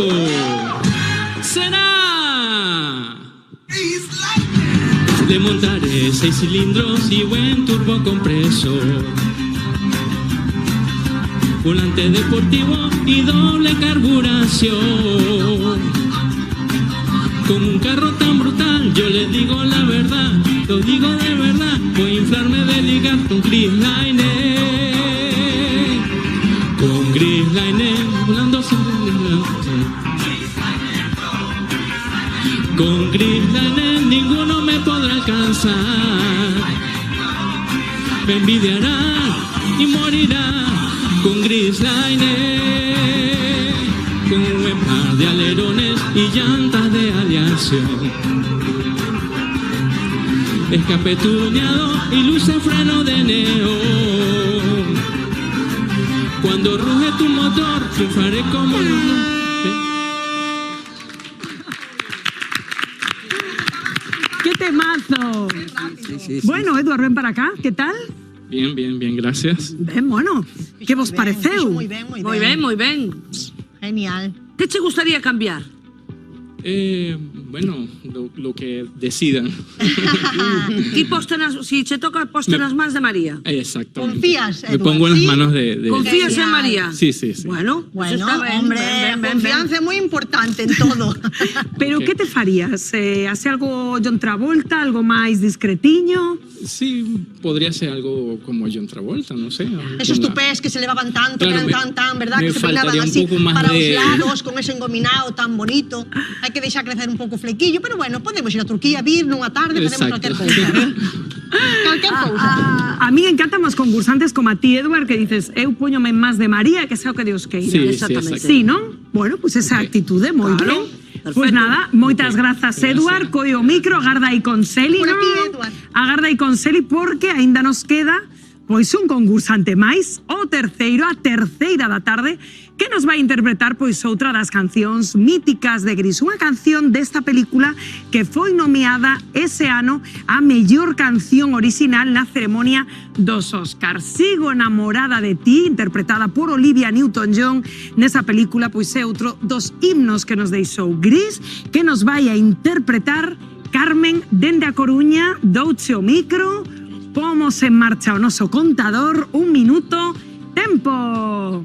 será. Le montaré 6 cilindros y buen turbocompresor, volante deportivo y doble carburación. Con un carro tan brutal, yo le digo la verdad, lo digo de verdad, voy a inflarme de ligar con Chris Laine. Con Chris Laine, volando siempre. Con Chris Laine, ninguno me podrá alcanzar. Me envidiará y morirá con Chris Laine. Con un buen par de alerones y llantas de aleación, escape tuneado y luz de freno de neón. Cuando ruge tu motor, triunfaré como ¡Qué temazo! Bueno, Edward, ven para acá, ¿qué tal? Bien, gracias. Ben, bueno, que vos pareceu? Moi ben. Moi ben. Genial. Que che gustaría cambiar? Bueno, lo que decidan. Ti poste si che toca poste nas mans de María. Exactamente. Confías, Me Edward, pongo en las ¿sí? manos de... Confías en María. Sí. Bueno, hombre, confianza é moi importante en todo. Pero que te farías? Hace algo John Travolta, algo máis discretiño? Sí, podría ser algo como John Travolta, no sé. Esos tupés que se levaban tanto, Claro, que eran tan, ¿verdad? me Que se peinaban faltaría un así poco más para de- os lados, con ese engominado tan bonito. Hai que deixar crecer un pouco o flequillo, pero bueno, podemos ir a Turquía, vir nunha tarde, facemos Exacto. calquer cousa. Calquer cousa. A mí encantan os concursantes como a ti, Edward, que dices, eu poñome en más de María, que sea o que Dios queira. Sí, exactamente. Sí, non? Bueno, pues esa actitude, moi Claro. ben. Pues nada, moitas grazas, Edward, coi o micro, agarda aí con Celi, Por non? aquí, Edward. Agarda aí con Celi, porque aínda nos queda pois un concursante máis, o terceiro, a terceira da tarde, que nos vai interpretar pois outra das cancións míticas de Gris, unha canción desta película que foi nomeada ese ano a mellor canción original na ceremonia dos Oscars. Sigo enamorada de ti, interpretada por Olivia Newton-John nesa película, pois é outro dos himnos que nos deixou Gris, que nos vai a interpretar Carmen dende a Coruña. Douche o micro, pomos en marcha o noso contador, un minuto, tempo.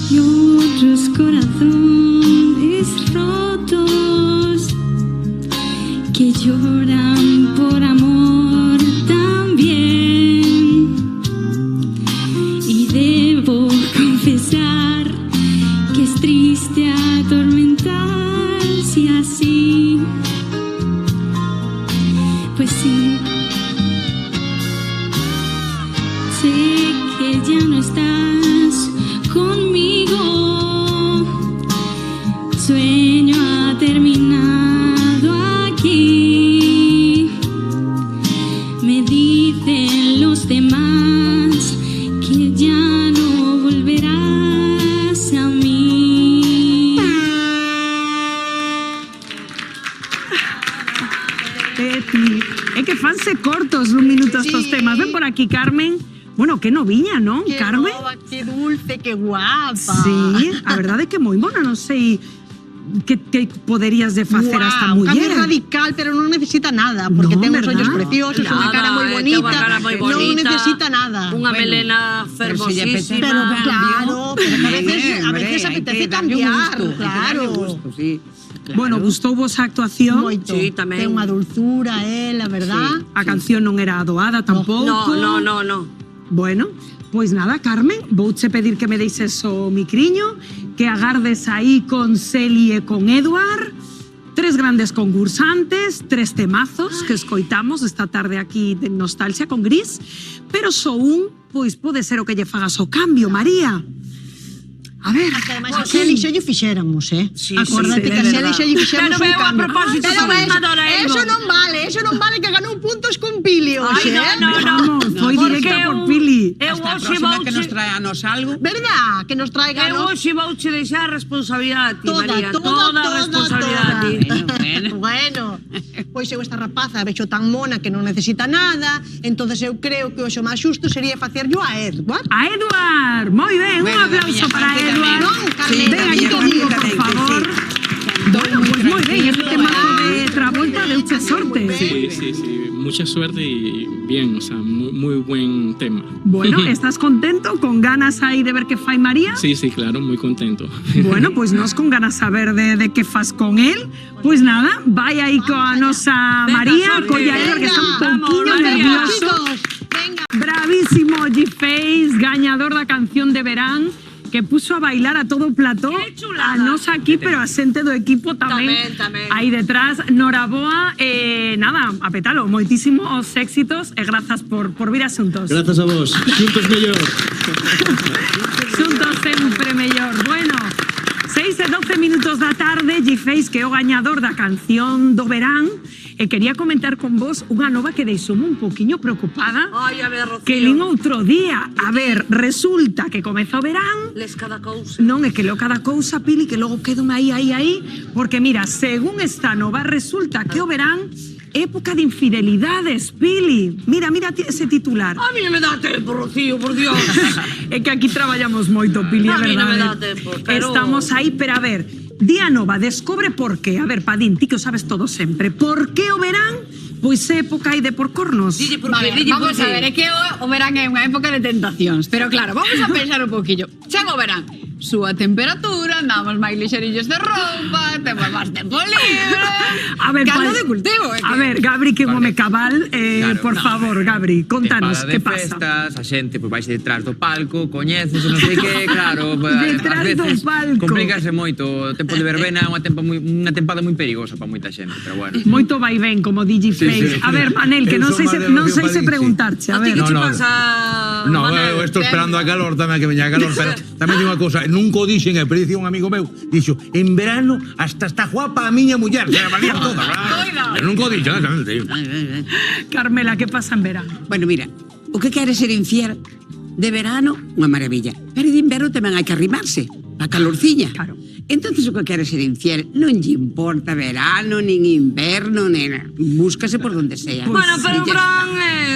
Y otros corazones rotos que lloran por amor también. Y debo confesar que es triste atormentarse así. Pues sí, sé que ya ya no estás conmigo. Sueño ha terminado aquí. Me dicen los demás que ya no volverás a mí. É que fanse cortos un minuto estos temas. Ven por aquí, Carmen. Bueno, que noviña, non, Que Carmen? nova, que dulce, que guapa. Sí, a verdade é que moi bona, non sei que poderías de facer a esta Un cambio muller. radical, pero non necesita nada, porque No, ten os ¿verdad? ollos preciosos, unha Nada, cara moi ten bonita, unha cara moi non bonita, necesita nada. Unha melena pero se lle apetece. fermosísima. Pero claro, pero que a veces Hombre, apetece hai que darlle cambiar, gusto, hai que darlle claro. gusto, sí. Bueno, gustou vos a actuación? Moito. Sí, tamén. Ten unha dulzura, ela, verdad? A canción non era doada tampouco. No. Bueno, pois nada, Carmen, vouche pedir que me deixes o micriño, que agardes aí con Celi e con Eduard, 3 grandes concursantes, 3 temazos que escoitamos esta tarde aquí de Nostalgia con Gris, pero só un, pois pode ser o que lle fagas o cambio, María. A ver, Que ademais a Xeli xa lle fixéramos, Sí, Acórdate sí, que a de Xeli verdad. xa lle fixéramos Pero un veu a cambio. propósito Pero con eso Doraemon. eso non vale que ganou puntos con Pili hoxe, Ai, no. vamos, foi Porque directa por eu- Pili. Eu Hasta a hoxe próxima que vouche... nos traeanos algo. Verdad? Que nos traiga, Eu ¿no? hoxe vouche deixar a responsabilidade a ti, Toda, María. toda, Toda a toda, responsabilidade a ti. Bueno, pois eu esta rapaza vexo tan mona que non necesita nada, entonces eu creo que o xo máis xusto sería facerllo a Edward. A Eduard, moi ben, un Bueno, da aplauso miña para parte Eduard. Non, Carmen, Sí, Ven aquí da miña conmigo, parte por tamén, que favor. Bueno, pues moi ben, este temazo de Travolta de Uche Sorte. Sí. Mucha suerte y bien, o sea, muy buen tema. Bueno, ¿estás contento? ¿Con ganas aí de ver que fai María? Sí, claro, muy contento. Bueno, pues nos con ganas saber de que fas con él. Pues nada, vai aí coa nosa María, sorte. colla Eduard, que está un Vamos, pouquiño María. nervioso. Chicos, venga. Bravísimo G-Face, gañador da canción de verán, que puso a bailar a todo o plató, Qué chulada. a nos aquí, pero a xente do equipo tamén, Tamén. aí detrás. Noraboa, nada, a petalo, moitísimos éxitos e grazas por vir a Xuntos. Grazas a vos. Xuntos mellor. Xuntos sempre mellor. Bueno, 6 e 12 minutos da tarde, G-Face, que é o gañador da canción do verán, e quería comentar con vos unha nova que deixoume un poquinho preocupada, Ai, a ver, Rocío. que lín outro día. A ver, resulta que comeza o verán, Les cada cousa. non é que leo cada cousa, Pili, que logo quedo aí, porque mira, según esta nova, resulta que o verán é época de infidelidades, Pili. Mira ese titular. A mí non me dá tempo, Rocío, por Dios. É que aquí traballamos moito, Pili, é A mí non me dá verdade. tempo, pero- Estamos aí, pero a ver, Día Nova descobre por qué. A ver, Padín, ti que o sabes todo sempre. Por que o verán? Pois é época aí de por cornos. Dille por A qué, ver, dille por vamos a qué. ver, é que o verán é unha época de tentacións, pero claro, vamos a pensar un poquillo. Chega o verán, súa temperatura, andamos máis lixerillos de roupa, temos máis tempo libre. A ver, caldo Pal- de cultivo, é que... A ver, Gabri, que un home cabal, Claro, por no, favor, Gabri, contanos, Tempada que de pasa? festas, a xente pois vaise detrás do palco, coñeces, non sei que, claro, Detrás ás do veces palco. complícase moito. O tempo de verbena é unha tempada moi perigosa para moita xente, pero bueno. Moito vai ben, como DJ Face. sí. A ver, Manel, que Eu non son sei máis se, de non Rocío sei se Padín, sí. preguntarche, a A ti ver. que che No, pasa, No, Manel? eu estou esperando a calor tamén, que veña a calor, pero tamén digo unha cousa, nunca o dixen, pero dicía un amigo meu, dixo, en verano hasta está guapa a miña muller, se la valía toda, claro. Eu nunca o dixen, tío. Carmela, que pasa en verano? Bueno, mira, o que quere ser infiel de verano, unha maravilla. Pero de inverno tamén hai que arrimarse, a calorciña. Claro. Entonces o que quere ser infiel non lle importa verano, nin inverno, nin... Búscase por donde sea. Bueno, pero o verán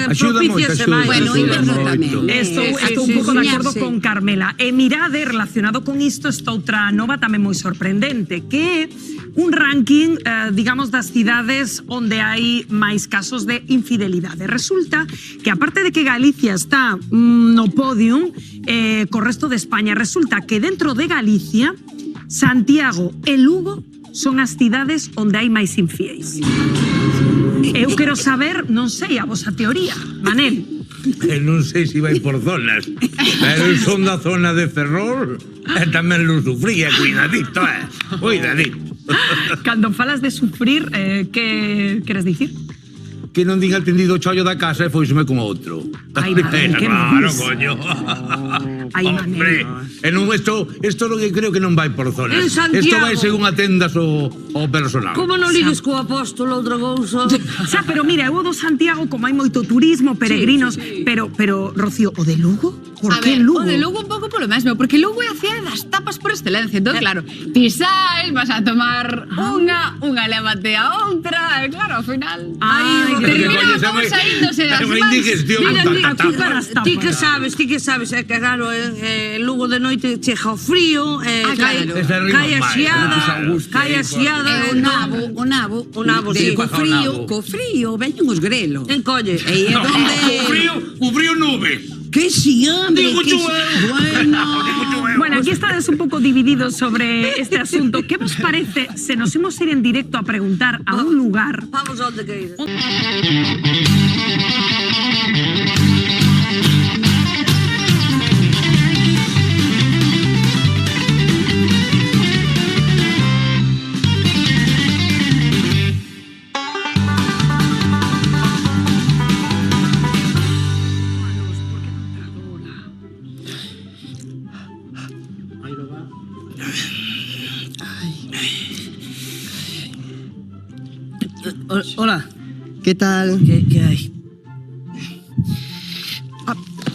Axuda moito, propíciase axuda, máis. Bueno, axuda inverno moito. tamén. Estou un pouco de acordo con Carmela. E mirade, relacionado con isto, esta outra nova tamén moi sorprendente, que é un ranking, digamos, das cidades onde hai máis casos de infidelidade. Resulta que, aparte de que Galicia está no podium, co resto de España, resulta que dentro de Galicia, Santiago e Lugo son as cidades onde hai máis infiéis. Eu quero saber, non sei, a vosa teoría, Manel. Non sei se vai por zonas, pero eu son da zona de Ferrol e tamén lo sufría, cuidadito, cuidadito. Cando falas de sufrir, que queres dicir? que non din atendido o chollo da casa e foiseme con outro. Ai, Manel, que me Claro, dis? coño. Ai, Hombre, Manel. e non isto non que creo que non vai por zonas. En Santiago. Isto vai según atendas o personal. Como non ligues co apóstolo outra cousa? Xa, pero mira, eu do Santiago, como hai moito turismo, peregrinos, pero Rocío, o de Lugo? Por A que ver, Lugo? o de Lugo un pouco polo mesmo, porque Lugo é a cidade das tapas por excelencia. Entón, claro, ti sais, vas a tomar unha lévate a outra, e claro, ao final... Ai, terminan todos saíndose das mans. Ti que sabes, é que claro, en Lugo de noite chega o frío, cae a xiada, O nabo, sí. co frío, veñen os grelos. Encolle. E é onde... O frío nube. Que si, hombre, Digo que yo, si. Bueno, aquí estades un pouco divididos sobre este asunto. Que vos parece se nos imos ir en directo a preguntar a un lugar? Vamos onde queira. Hola. ¿Qué tal? ¿Qué hay?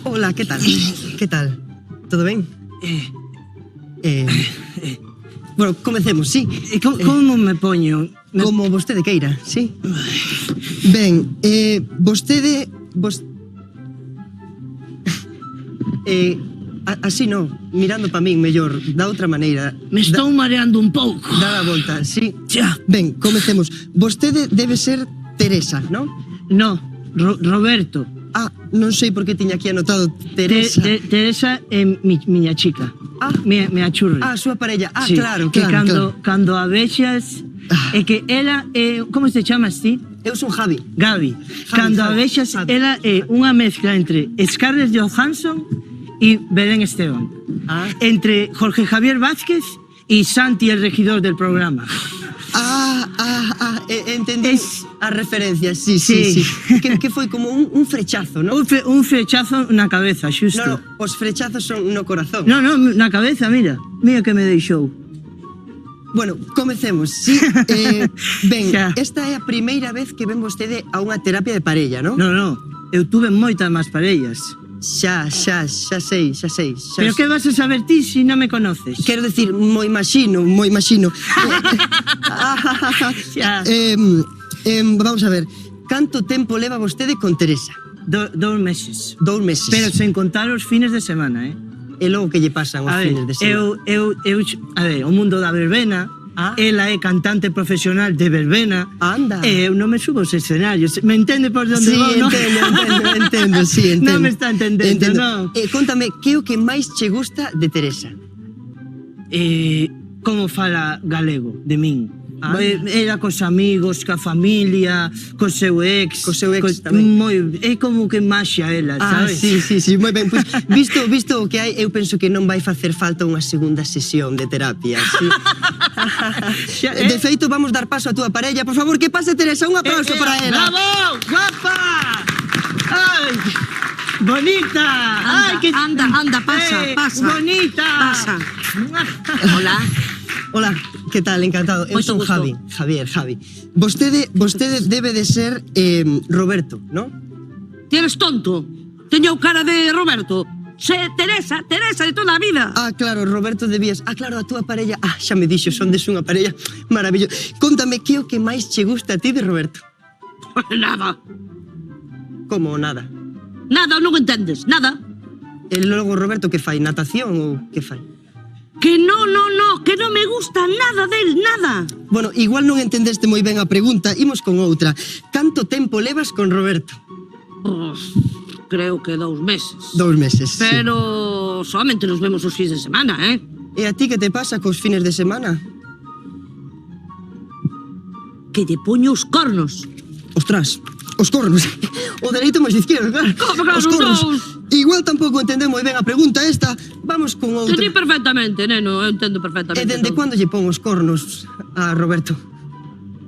Hola, ¿qué tal? ¿Qué tal? ¿Todo ben? Bueno, comecemos, sí. Como me poño? Como vostede queira, sí. Ben, vostede... así non, mirando pa min mellor, da outra maneira. Me estou mareando un pouco. Dá a volta, sí. Ben, comecemos. Vostede debe ser Teresa, non? No, Roberto. Ah, non sei por que tiña aquí anotado Teresa. Teresa é miña chica. Miña churri. Ah, súa parella. Ah, Sí, claro, que claro. cando a vexas é que ela é, como se chamas ti? Eu son Javi. Gabi. Cando a vexas ela é unha mezcla entre Scarlett Johansson y Belén Esteban. Entre Jorge Javier Vázquez y Santi, el regidor del programa. Entendí a referencia, sí. Que foi como un frechazo, non? Un frechazo na cabeza, xusto. No, os frechazos son no corazón. No, na cabeza, mira. Mira que me deixou. Bueno, comecemos, sí. Ben, esta é a primeira vez que ven vostede a unha terapia de parella, non? No, eu tuve moitas máis parellas. Xa sei. Pero que vas a saber ti se non me conoces? Quero decir, moi imagino. Vamos a ver, canto tempo leva vostede con Teresa? 2 meses. 2 meses. Pero sen contar os fines de semana, E logo que lle pasan os fines de semana? A ver, o mundo da verbena, ela é cantante profesional de verbena. Anda. E eu non me subo aos escenarios. Me entende por onde vou, non? Entendo, sí, entendo. Non me está entendendo, non? Contame, que é o que máis che gusta de Teresa? Como fala galego de min. Era cos amigos, ca familia, co seu ex. tamén. É como que maxia ela, sabes? Sí, moi ben. Pois, visto o que hai, eu penso que non vai facer falta unha segunda sesión de terapia, sí. De feito, vamos dar paso a túa parella. Por favor, que pase Teresa, un aplauso para ela. Bravo, guapa! Ai, bonita. Anda, pasa. Bonita. Pasa. Hola, que tal? Encantado. Eu son Javi. Vostede debe de ser Roberto, non? Ti eres tonto. Teño cara de Roberto. Teresa de toda a vida. Ah, claro, Roberto debías. Ah, claro, a túa parella. Ah, xa me dixo, sondes unha parella maravillosa. Contame, que é o que máis che gusta a ti de Roberto? Nada. Como nada? Nada, non entendes, nada. E logo Roberto que fai? Natación ou que fai? Que no, que non me gusta nada del, nada. Bueno, igual non entendeste moi ben a pregunta, imos con outra. Canto tempo levas con Roberto? Creo que 2 meses. 2 meses, Pero solamente nos vemos os fins de semana, E a ti que te pasa cos fines de semana? Que lle poño os cornos. Ostras, os cornos. O dereito máis izquierdo, claro. Como que os os cornos. dous? Igual tampouco entendeu moi ben a pregunta esta. Vamos con outra. Entendí perfectamente, neno, eu entendo perfectamente. E dende todo. cando lle pon os cornos a Roberto?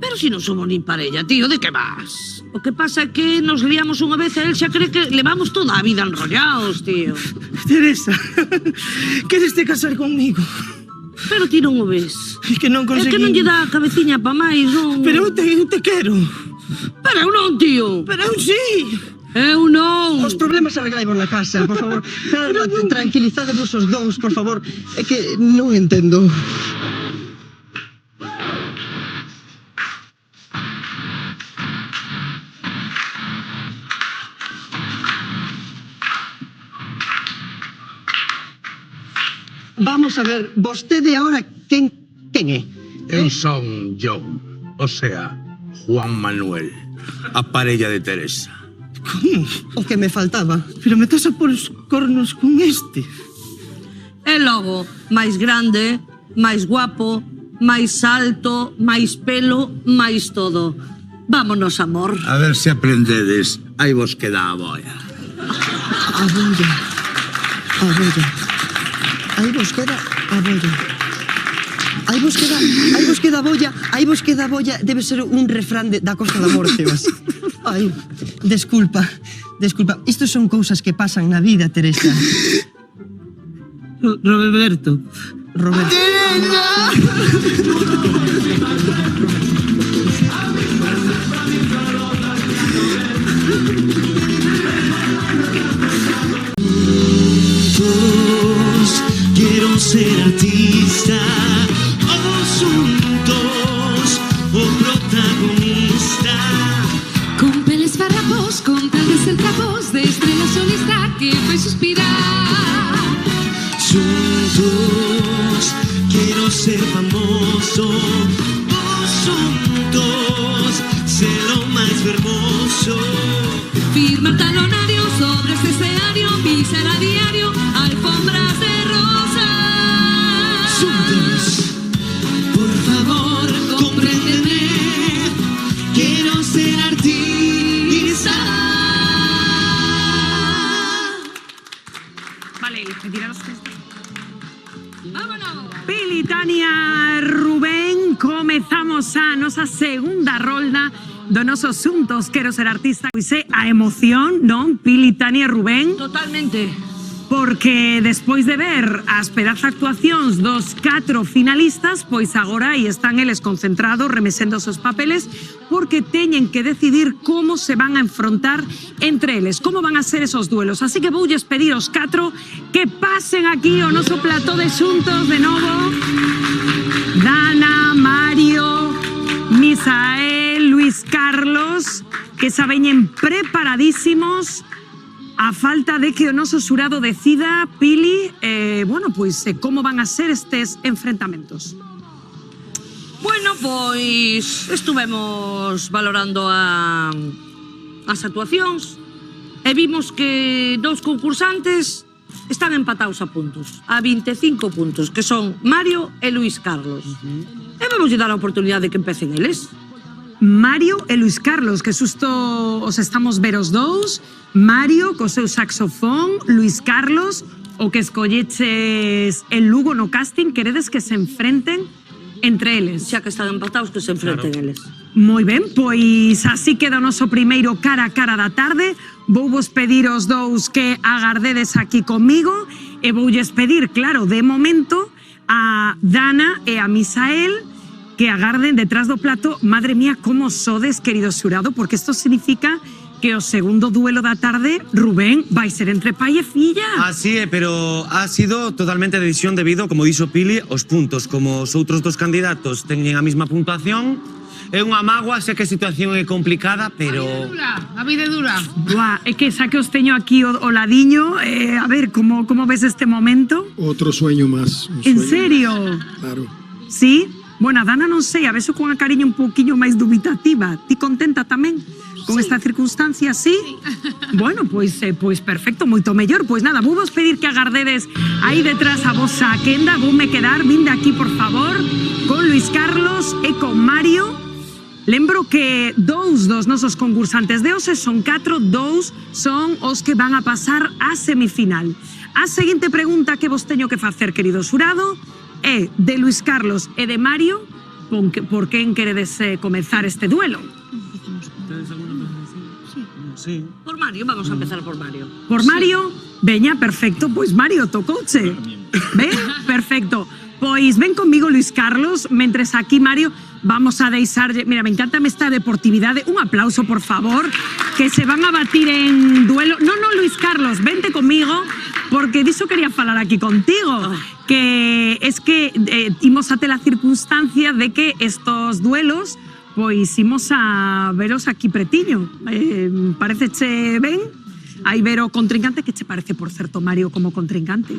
Pero si non somos nin parella, tío, de que vas? O que pasa é que nos liamos unha vez e el xa cree que levamos toda a vida enrollados, tío. Teresa, queres te casar conmigo? Pero ti non o ves. É que non É conseguimos. que non lle dá a cabeciña pa máis, non? Pero eu te quero. Pero eu non, tío. Pero eu sí. Eu non. Os problemas arreglaivos na casa, por favor. Tranquilizadevos os dous, por favor. É que non entendo. Vamos a ver, vostede ahora quen é? Eu son John, o sea, Juan Manuel, a parella de Teresa. Como? O que me faltaba. Pero me estás a por os cornos con este. E logo, máis grande, máis guapo, máis alto, máis pelo, máis todo. Vámonos, amor. A ver se aprendedes, aí vos queda a boia. A boia. A boia. Aí vos queda a boia. Aí vos queda a boia. Aí vos queda a boia. Debe ser un refrán da Costa da Morte, o así. Ai, desculpa. Isto son cousas que pasan na vida, Teresa. Roberto. Quiero ser artista, asuntos o protagonista. Con peles farrapos, con tal de ser trapos, de estrela solista que fai suspirar. Juntos, quiero ser famoso, asuntos, ser lo más hermoso. Firmar talonario sobre este escenario, pisar a diario alfombras de rosas. Juntos, por favor, compréndeme. Quiero ser artista. Vale, retiraros. Pili, Tania, Rubén, comezamos a nosa segunda rolda do noso Asuntos Quero Ser Artista. Pois é a emoción, non? Pili, Tania, Rubén. Totalmente. Porque despois de ver as pedazas actuacións dos 4 finalistas, pois agora aí están eles concentrados, remesendo os seus papeles, porque teñen que decidir como se van a enfrontar entre eles, como van a ser esos duelos. Así que voulles pedir aos 4 que pasen aquí ao noso plató de xuntos de novo. Dana, Mario, Misael, Luis Carlos, que xa veñen preparadísimos. A falta de que o noso xurado decida, Pili, como van a ser estes enfrentamentos. Bueno, pois estuvemos valorando as actuacións e vimos que 2 concursantes están empatados a puntos, a 25 puntos, que son Mario e Luis Carlos. E vamos dar a oportunidade de que empecen eles. Mario e Luis Carlos, que susto os estamos ver os dous. Mario co seu saxofón, Luis Carlos, o que escolleches en Lugo no casting, queredes que se enfrenten entre eles. Xa que están empatados, que se enfrenten eles. Moi ben, pois así queda o noso primeiro cara a cara da tarde. Vouvos pedir os dous que agardedes aquí comigo e voulles pedir, claro, de momento, a Dana e a Misael que agarden detrás do plato. Madre mía, como sodes, querido xurado, porque isto significa que o segundo duelo da tarde, Rubén, vai ser entre pai e filla. Así é, pero ha sido totalmente decisión debido, como dixo Pili, os puntos. Como os outros dos candidatos teñen a mesma puntuación, é unha mágoa, sei que a situación é complicada, pero... A vida é dura. Buah, é que xa que os teño aquí o ladiño, a ver, como ves este momento? Otro sueño más. En serio? Claro. Sí? Bueno, a Dana non sei, a veces con a cariño un poquinho máis dubitativa. Ti contenta tamén con esta circunstancia, sí? Bueno, pois perfecto, moito mellor. Pois nada, vou vos pedir que agardedes aí detrás a vosa quenda. Voume quedar, vinde aquí, por favor, con Luis Carlos e con Mario. Lembro que 2 dos nosos concursantes de hoxe son 4, 2 son os que van a pasar á semifinal. A seguinte pregunta que vos teño que facer, querido xurado, é de Luis Carlos e de Mario. por quen queredes comezar este duelo? Sí. Por Mario, vamos a empezar por Mario. Por Mario? Veña, perfecto, pois Mario, tocouche. Ben, perfecto. Pois ven conmigo, Luis Carlos, mentres aquí, Mario, vamos a deixarlle... Mira, me encanta esta deportividade. Un aplauso, por favor, que se van a batir en duelo. No, Luis Carlos, vente conmigo, porque diso quería falar aquí contigo. Que es que imos ate la circunstancia de que estos duelos pois imos a veros aquí pretiño. Pareceche ben? Aí ver o contrincante, que che parece, por certo, Mario, como contrincante?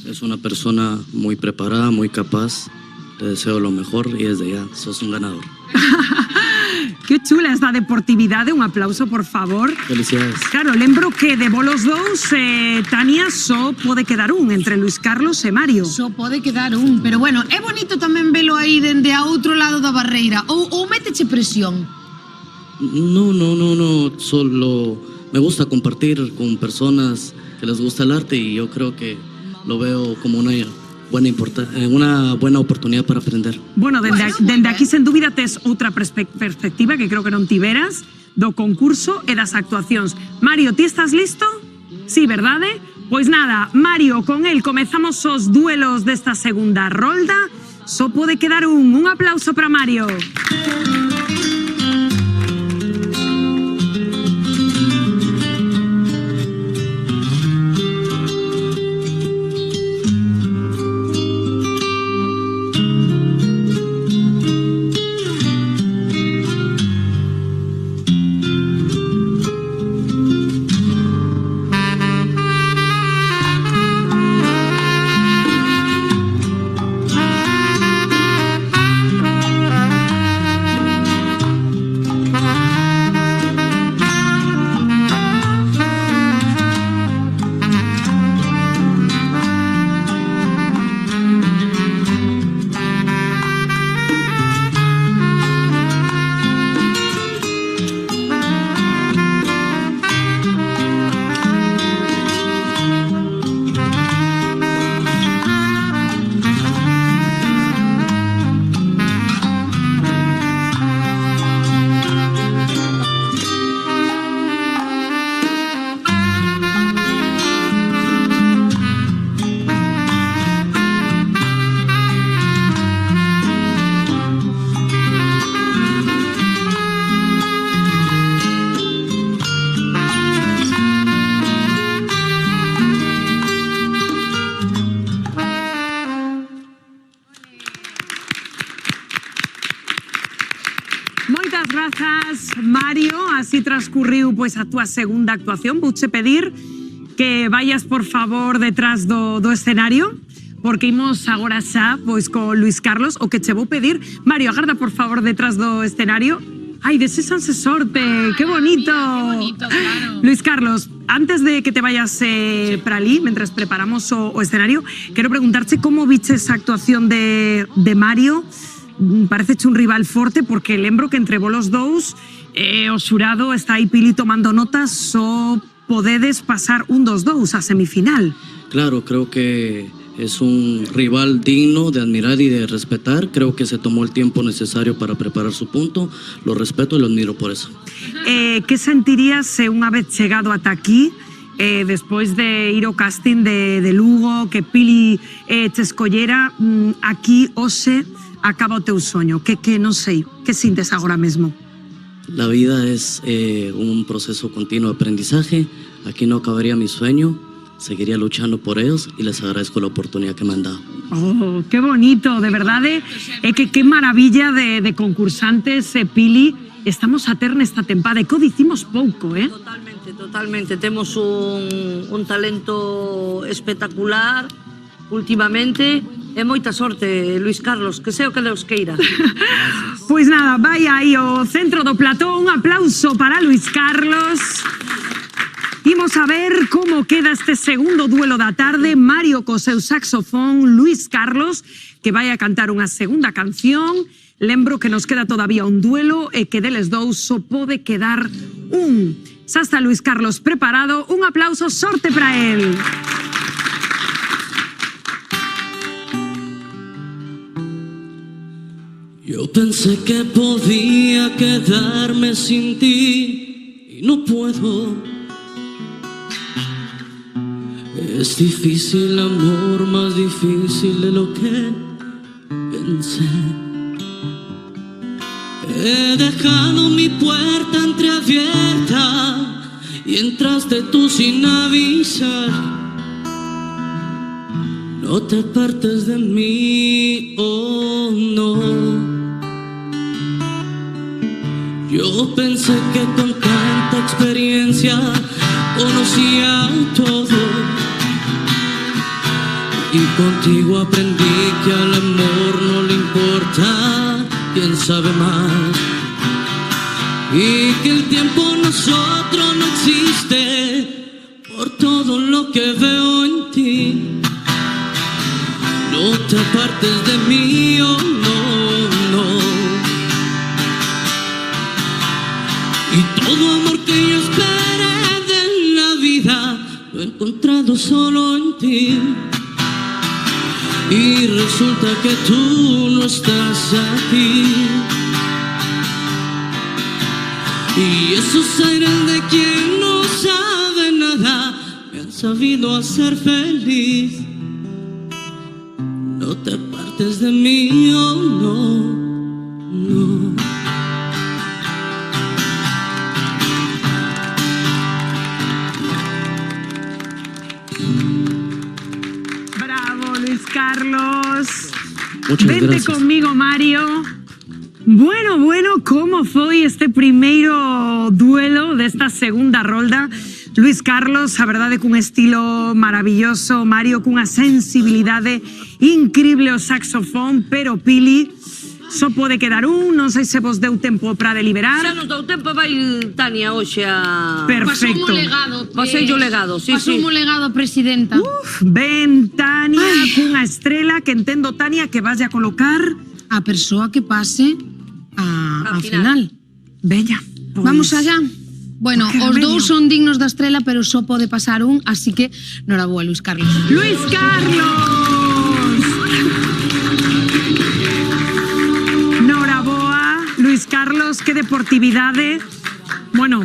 Es una persona muy preparada, muy capaz. Te deseo lo mejor y desde ya sos un ganador. Que chula esta deportividade, un aplauso, por favor. Felicidades. Claro, lembro que de volos dous, Tania, só pode quedar un entre Luis Carlos e Mario. Só pode quedar un, pero bueno, é bonito tamén velo aí dende a outro lado da barreira. Ou méteche presión? No, solo me gusta compartir con personas que les gusta el arte y yo creo que lo veo como una buena oportunidad para aprender. Bueno, dende aquí, sen dúbida, tes outra perspectiva que creo que non tiveras do concurso e das actuacións. Mario, ti estás listo? Sí, verdade? Pois nada, Mario, con el comezamos os duelos desta segunda rolda. Só pode quedar un aplauso para Mario. Moitas grazas, Mario. Así transcurriu pois a túa segunda actuación. Vouche pedir que vayas, por favor, detrás do escenario, porque imos agora xa pois co Luis Carlos. O que che vou pedir, Mario, agarda, por favor, detrás do escenario. Ai, deséxanse sorte, que bonito. Qué bonito, claro. Luis Carlos, antes de que te vayas para ali, mentres preparamos o escenario, quero preguntarte como viches a actuación de Mario. Pareceche un rival forte, porque lembro que entre volos dous o xurado está aí Pili tomando notas, só podedes pasar un dos dous a semifinal. Claro, creo que es un rival digno de admirar y de respetar. Creo que se tomó el tiempo necesario para preparar su punto. Lo respeto y lo admiro por eso. Que sentirías se unha vez chegado ata aquí, despois de ir ao casting de Lugo, que Pili te escollera, aquí hoxe acaba o teu soño? Que non sei, que sintes agora mesmo? La vida es un proceso continuo de aprendizaje. Aquí no acabaría mi sueño. Seguiría luchando por ellos y les agradezco la oportunidad que me han dado. Oh, qué bonito, de verdade. É que qué maravilla de concursantes, Pili. Estamos a ter nesta tempada, e que o dicimos pouco, Totalmente. Temos un talento espectacular últimamente. E moita sorte, Luis Carlos, que sei o que Deus queira. Pois nada, vai aí ao centro do plató. Un aplauso para Luis Carlos. Imos a ver como queda este segundo duelo da tarde. Mario co seu saxofón, Luis Carlos, que vai a cantar unha segunda canción. Lembro que nos queda todavía un duelo e que deles dous só pode quedar un. Xa está Luis Carlos preparado. Un aplauso, sorte para él. Yo pensé que podía quedarme sin ti y no puedo. Es difícil, amor, más difícil de lo que pensé. He dejado mi puerta entreabierta y entraste tú sin avisar. No te apartes de mí, oh no. Yo pensé que con tanta experiencia conocía todo, y contigo aprendí que al amor no le importa quién sabe más, y que el tiempo en nosotros no existe por todo lo que veo en ti. No te apartes de mí, oh no, no. Y todo amor que yo esperé de la vida lo he encontrado solo en ti. Y resulta que tú no estás aquí. Y esos aires de quien no sabe nada me han sabido hacer feliz. No te apartes de mí, oh no, no. Carlos. Muchas Vente gracias. conmigo, Mario. Bueno, como foi este primeiro duelo desta segunda rolda? Luis Carlos, a verdade, cun estilo maravilloso, Mario cunha sensibilidade increíble ao saxofón, pero Pili, só pode quedar un, non sei se vos deu tempo para deliberar. Xa nos dou tempo, vai Tania hoxe a... Perfecto. Pasou un legado. Pasei o legado, sí, Pasou sí. un legado, presidenta. Ben, Tania, cunha estrela que entendo, Tania, que vas a colocar a persoa que pase a final. Bella. Pois... Vamos allá. Bueno, Que os remedio. dous son dignos da estrela, pero só pode pasar un, así que noraboa, Luis Carlos. Luis Carlos! Noraboa, Luis Carlos, que deportividade. Bueno,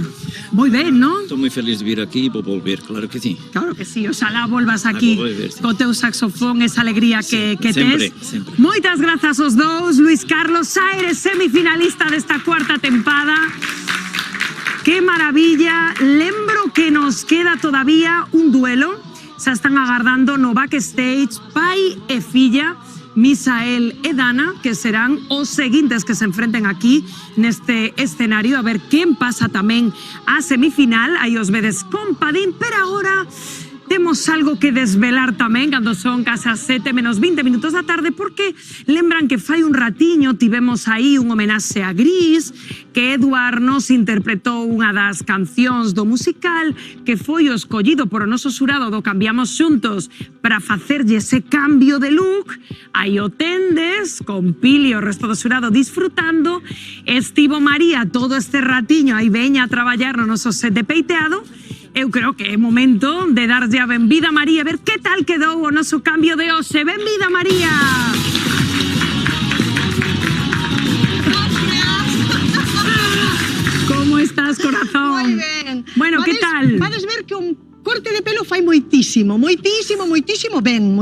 moi ben, non? Estou moi feliz de vir aquí e vou volver, claro que sí. Claro que sí, oxalá volvas aquí Vou volver, sí. co teu saxofón, esa alegría que sempre, tes. sempre. Moitas grazas aos dous, Luis Carlos, xa eres semifinalista desta cuarta tempada. ¡Qué maravilla! Lembro que nos queda todavía un duelo. Se están agardando no backstage pai e filla, Misael e Dana, que serán os seguintes que se enfrenten aquí neste escenario. A ver quen pasa tamén a semifinal. Aí os vedes con Padín, pero agora temos algo que desvelar tamén cando son case as 7 menos 20 minutos da tarde, porque lembran que fai un ratiño tivemos aí un homenaxe a Gris, que Eduard nos interpretou unha das cancións do musical, que foi o escollido por o noso xurado do Cambiamos Xuntos para facerlle ese cambio de look. Aí o tendes, con Pili e o resto do xurado disfrutando. Estivo María todo este ratiño aí veña a traballar no noso set de peiteado. Eu creo que é momento de darlle a benvida a María, a ver que tal quedou o noso cambio de hoxe. Benvida, María! Como estás, corazón? Moi ben. Bueno, que tal? Vades ver que un corte de pelo fai moitísimo ben.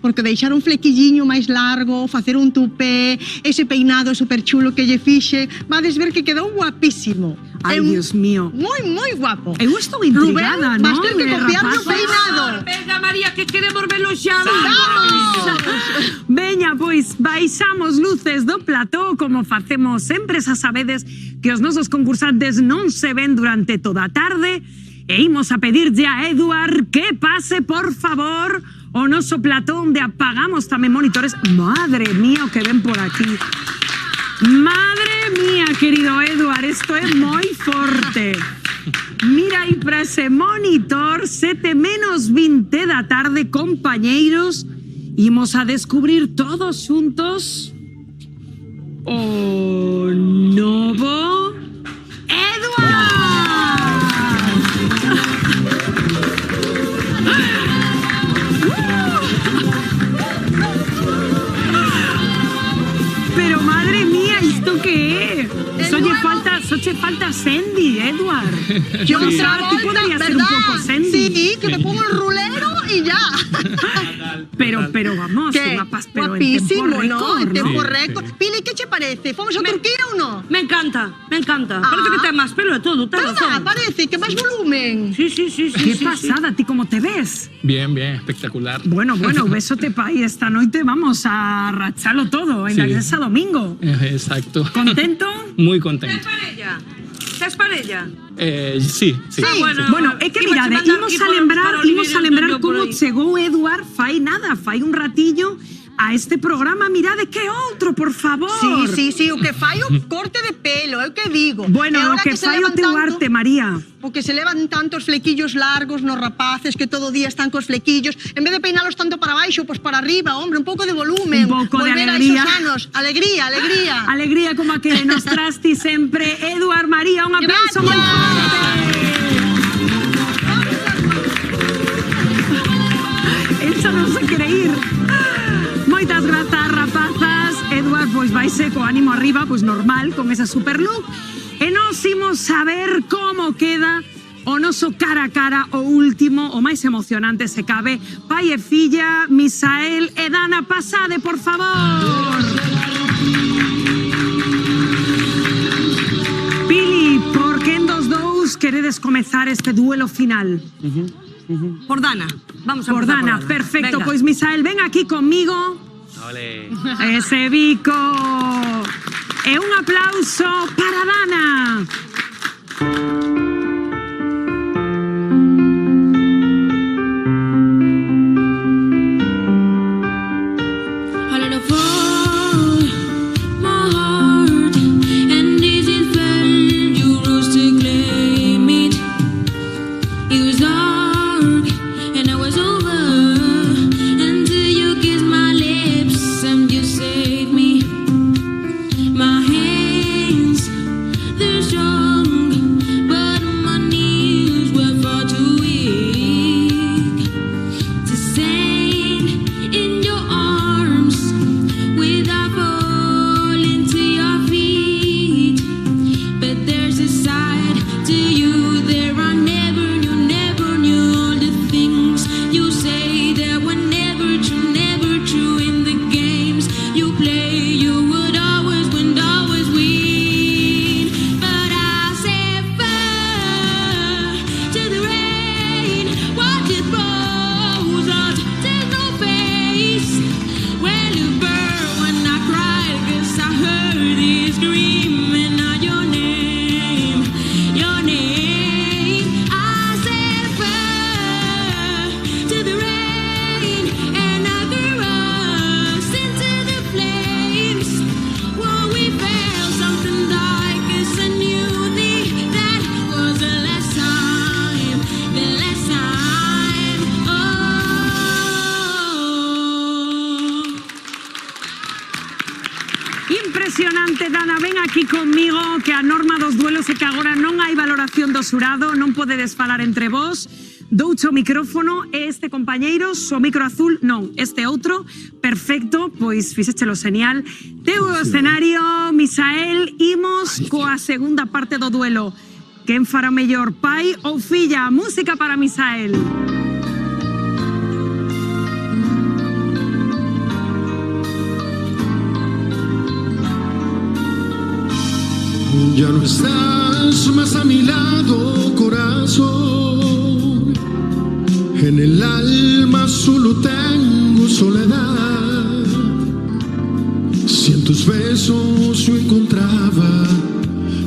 Porque deixar un flequilliño máis largo, facer un tupé, ese peinado super chulo que lle fixe, vades ver que quedou guapísimo. Ai, Dios mío. Moi guapo. Eu estou intrigada, Rubén, non? vas ter que copiar no Rapaza. peinado. Venga, María, que queremos verlo xa. Vamos! Veña, pois, baixamos luces do plató, como facemos sempre, xa sabedes que os nosos concursantes non se ven durante toda a tarde, e imos a pedirlle a Eduard que pase, por favor, o noso plató onde apagamos tamén monitores. Madre mía, o que ven por aquí. Madre mía, querido Eduard, esto é moi forte. Mira aí para ese monitor, 7 menos 20 da tarde, compañeiros. Imos a descubrir todos xuntos o novo Eduard. Pero Travolta Sandy, Edward. John Sí. Travolta, Tú podrías ser ¿verdad? un poco Sandy. Sí, que me pongo el rulero y ya. Pero vamos, ¿Qué? pero Guapísimo, en tempo ¿no? En récord, tempo ¿no? récord. Pili, ¿qué te parece? ¿Fomos a Turquía ou non? Me encanta, me encanta. Parece que ten máis pelo e todo, ten ¿Verdad? razón. Parece que máis volumen. Sí, sí, sí. Qué pasada, ¿ti cómo te ves? Bien, bien, espectacular. Bueno, besote pai, esta noite vamos a racharlo todo en Sí. la iglesia domingo. Exacto. ¿Contento? Muy contento. Tes parella? Sí, sí. Bueno, é que mirade, imos a lembrar como chegou Eduard fai nada, fai un ratillo a este programa, mirade que outro, por favor. Sí, o que fai o corte de pelo, é o que digo. Bueno, E o ahora que se fai o levan teu tanto- arte, María. O que se levan tantos flequillos largos nos rapaces que todo o día están cos flequillos, en vez de peinalos tanto para baixo, pues para arriba, hombre, un pouco de volumen. Un pouco de volver alegría. a esos anos. Alegría, alegría. Alegría como a que nos trasti sempre Eduard María, un aplauso moi forte. Elsa non se quere ir. Moitas grazas, rapazas. Eduard, pois vaise co ánimo arriba, pois normal, con esa super look. E nos imos a ver como queda o noso cara a cara, o último, o máis emocionante se cabe, pai e filla, Misael e Dana. Pasade, por favor. Pili, por que en dos dous queredes comezar este duelo final? Por Dana. Vamos a Por empezar Dana, por perfecto. Venga. Pois Misael, ven aquí conmigo. Ole. Ese bico. E un aplauso para Dana. I let it fall, my heart, and as it fell, you rose to claim it. It was dark, and I was over, until you kissed my lips and you saved me. My hands, they're strong, but my knees were far too weak to stand in your arms without falling to your feet. But there's a side to you there I never knew all the things you say that were never true in the games you play. You would always win, always win. But I set fire to the rain, watch it throws us, there's no face. Well, you burn when I cry, 'cause I heard it screaming out your name, your name. I set fire to the rain, and I grew us into the flames. Well, we felt something like it's a new thing. That was the last time, the last time. Impresionante, Dana, ven aquí conmigo, que a norma dos duelos é que agora non hai valoración do xurado, non podedes falar entre vós. Doucho o micrófono e este compañeiro, o micro azul, non, este outro, perfecto, pois fixéchelo genial. Teu escenario, Misael, imos coa segunda parte do duelo. Quen fará mellor, pai ou filla? Música para Misael. Ya no estás más a mi lado, corazón. En el alma solo tengo soledad. Si en tus besos yo encontraba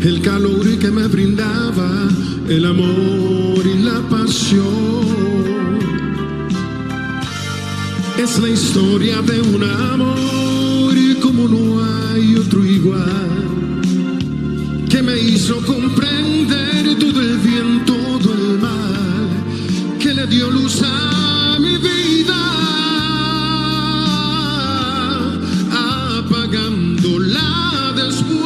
el calor que me brindaba el amor y la pasión. Es la historia de un amor y como no hay otro igual, que me hizo comprender todo el bien, todo el mal, que le dio luz a mi vida, apagándola después.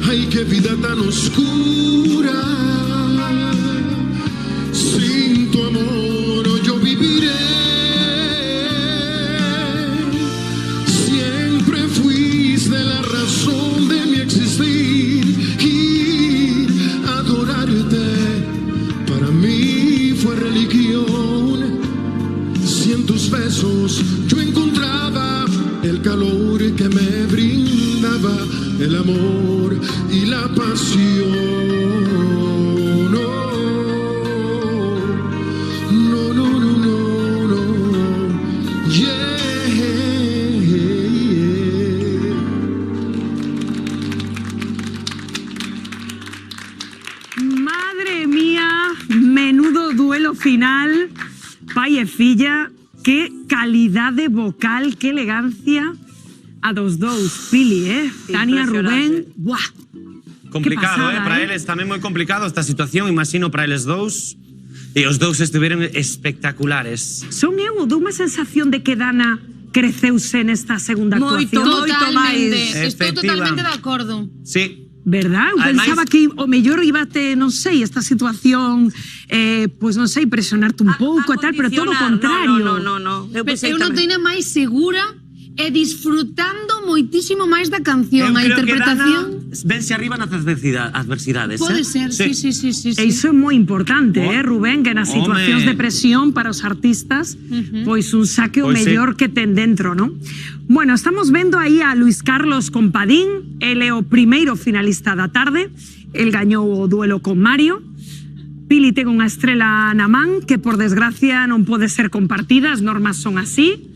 Ay, qué vida tan oscura, sin tu amor yo viviré. Siempre fuiste la razón de el amor y la pasión. No, no, no, no, no, yeah. Madre mía, menudo duelo final, pai e filla, qué calidad de vocal, qué elegancia a dos Pili, Tania, Rubén, buah. Complicado, pasada, para eles tamén moi complicado esta situación, imagino para eles dous. E os dous estiveron espectaculares. Son eu, dou unha sensación de que Dana creceuse nesta segunda actuación. Totalmente, estou totalmente de acordo. Sí. Verdad? Eu pensaba que o mellor iba a ter, non sei, esta situación, pois non sei, presionarte un pouco e tal, pero todo o contrario. No. Eu non teño máis segura e disfrutando moitísimo máis da canción, a interpretación. Vense arriba nas adversidades. Pode ser, sí. E iso é moi importante, Rubén, que nas situacións de presión para os artistas, pois un saque o mellor que ten dentro, non? Bueno, estamos vendo aí a Luis Carlos con Padín, ele é o primeiro finalista da tarde, el gañou o duelo con Mario. Pili ten unha estrela na man que, por desgracia, non pode ser compartida, as normas son así.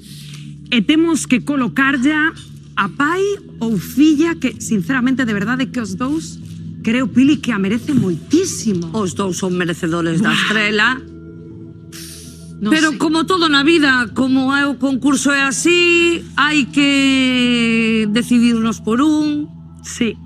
E temos que colocar ya a pai ou filla que, sinceramente, de verdade que os dous creo, Pili, que a merece moitísimo. Os dous son merecedores da estrela. Pero como todo na vida, como o concurso é así, hai que decidirnos por un. Sí.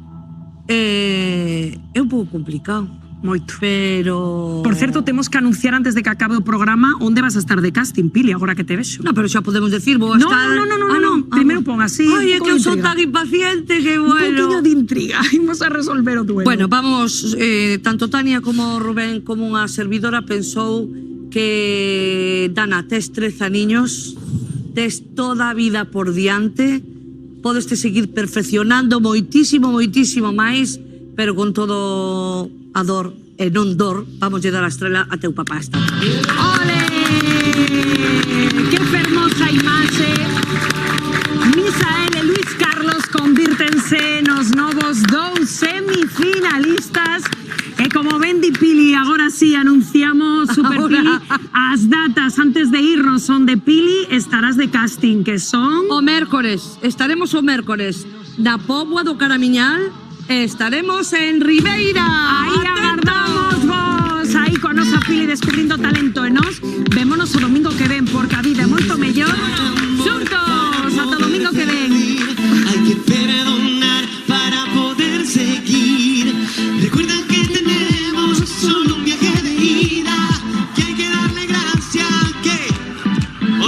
É un pouco complicado. Moito. Pero... Por certo, temos que anunciar antes de que acabe o programa onde vas a estar de casting, Pili, agora que te vexo. No, pero xa podemos decir, vou a estar... No. Primeiro pon así. Ai, é que eu son tan impaciente que, bueno... Un poquinho de intriga, imos a resolver o duelo. Bueno, vamos, tanto Tania como Rubén como unha servidora pensou que, Dana, tes 13 aniños, tes toda a vida por diante, podes te seguir perfeccionando moitísimo máis, pero con todo a dor e non dor, vamos lle dar a estrela a teu papá esta tarde. ¡Ole! ¡Qué fermosa imaxe! Misael e Luis Carlos convírtense nos novos dous semifinalistas. E como ben di Pili, agora sí anunciamos, Super Pili, as datas antes de irnos son de Pili, estarás de casting, que son... O mércores, estaremos o mércores na Póboa do Caramiñal, estaremos en Ribeira. Aí agardamos vos, aí con nosa Pili descubrindo talento en nos.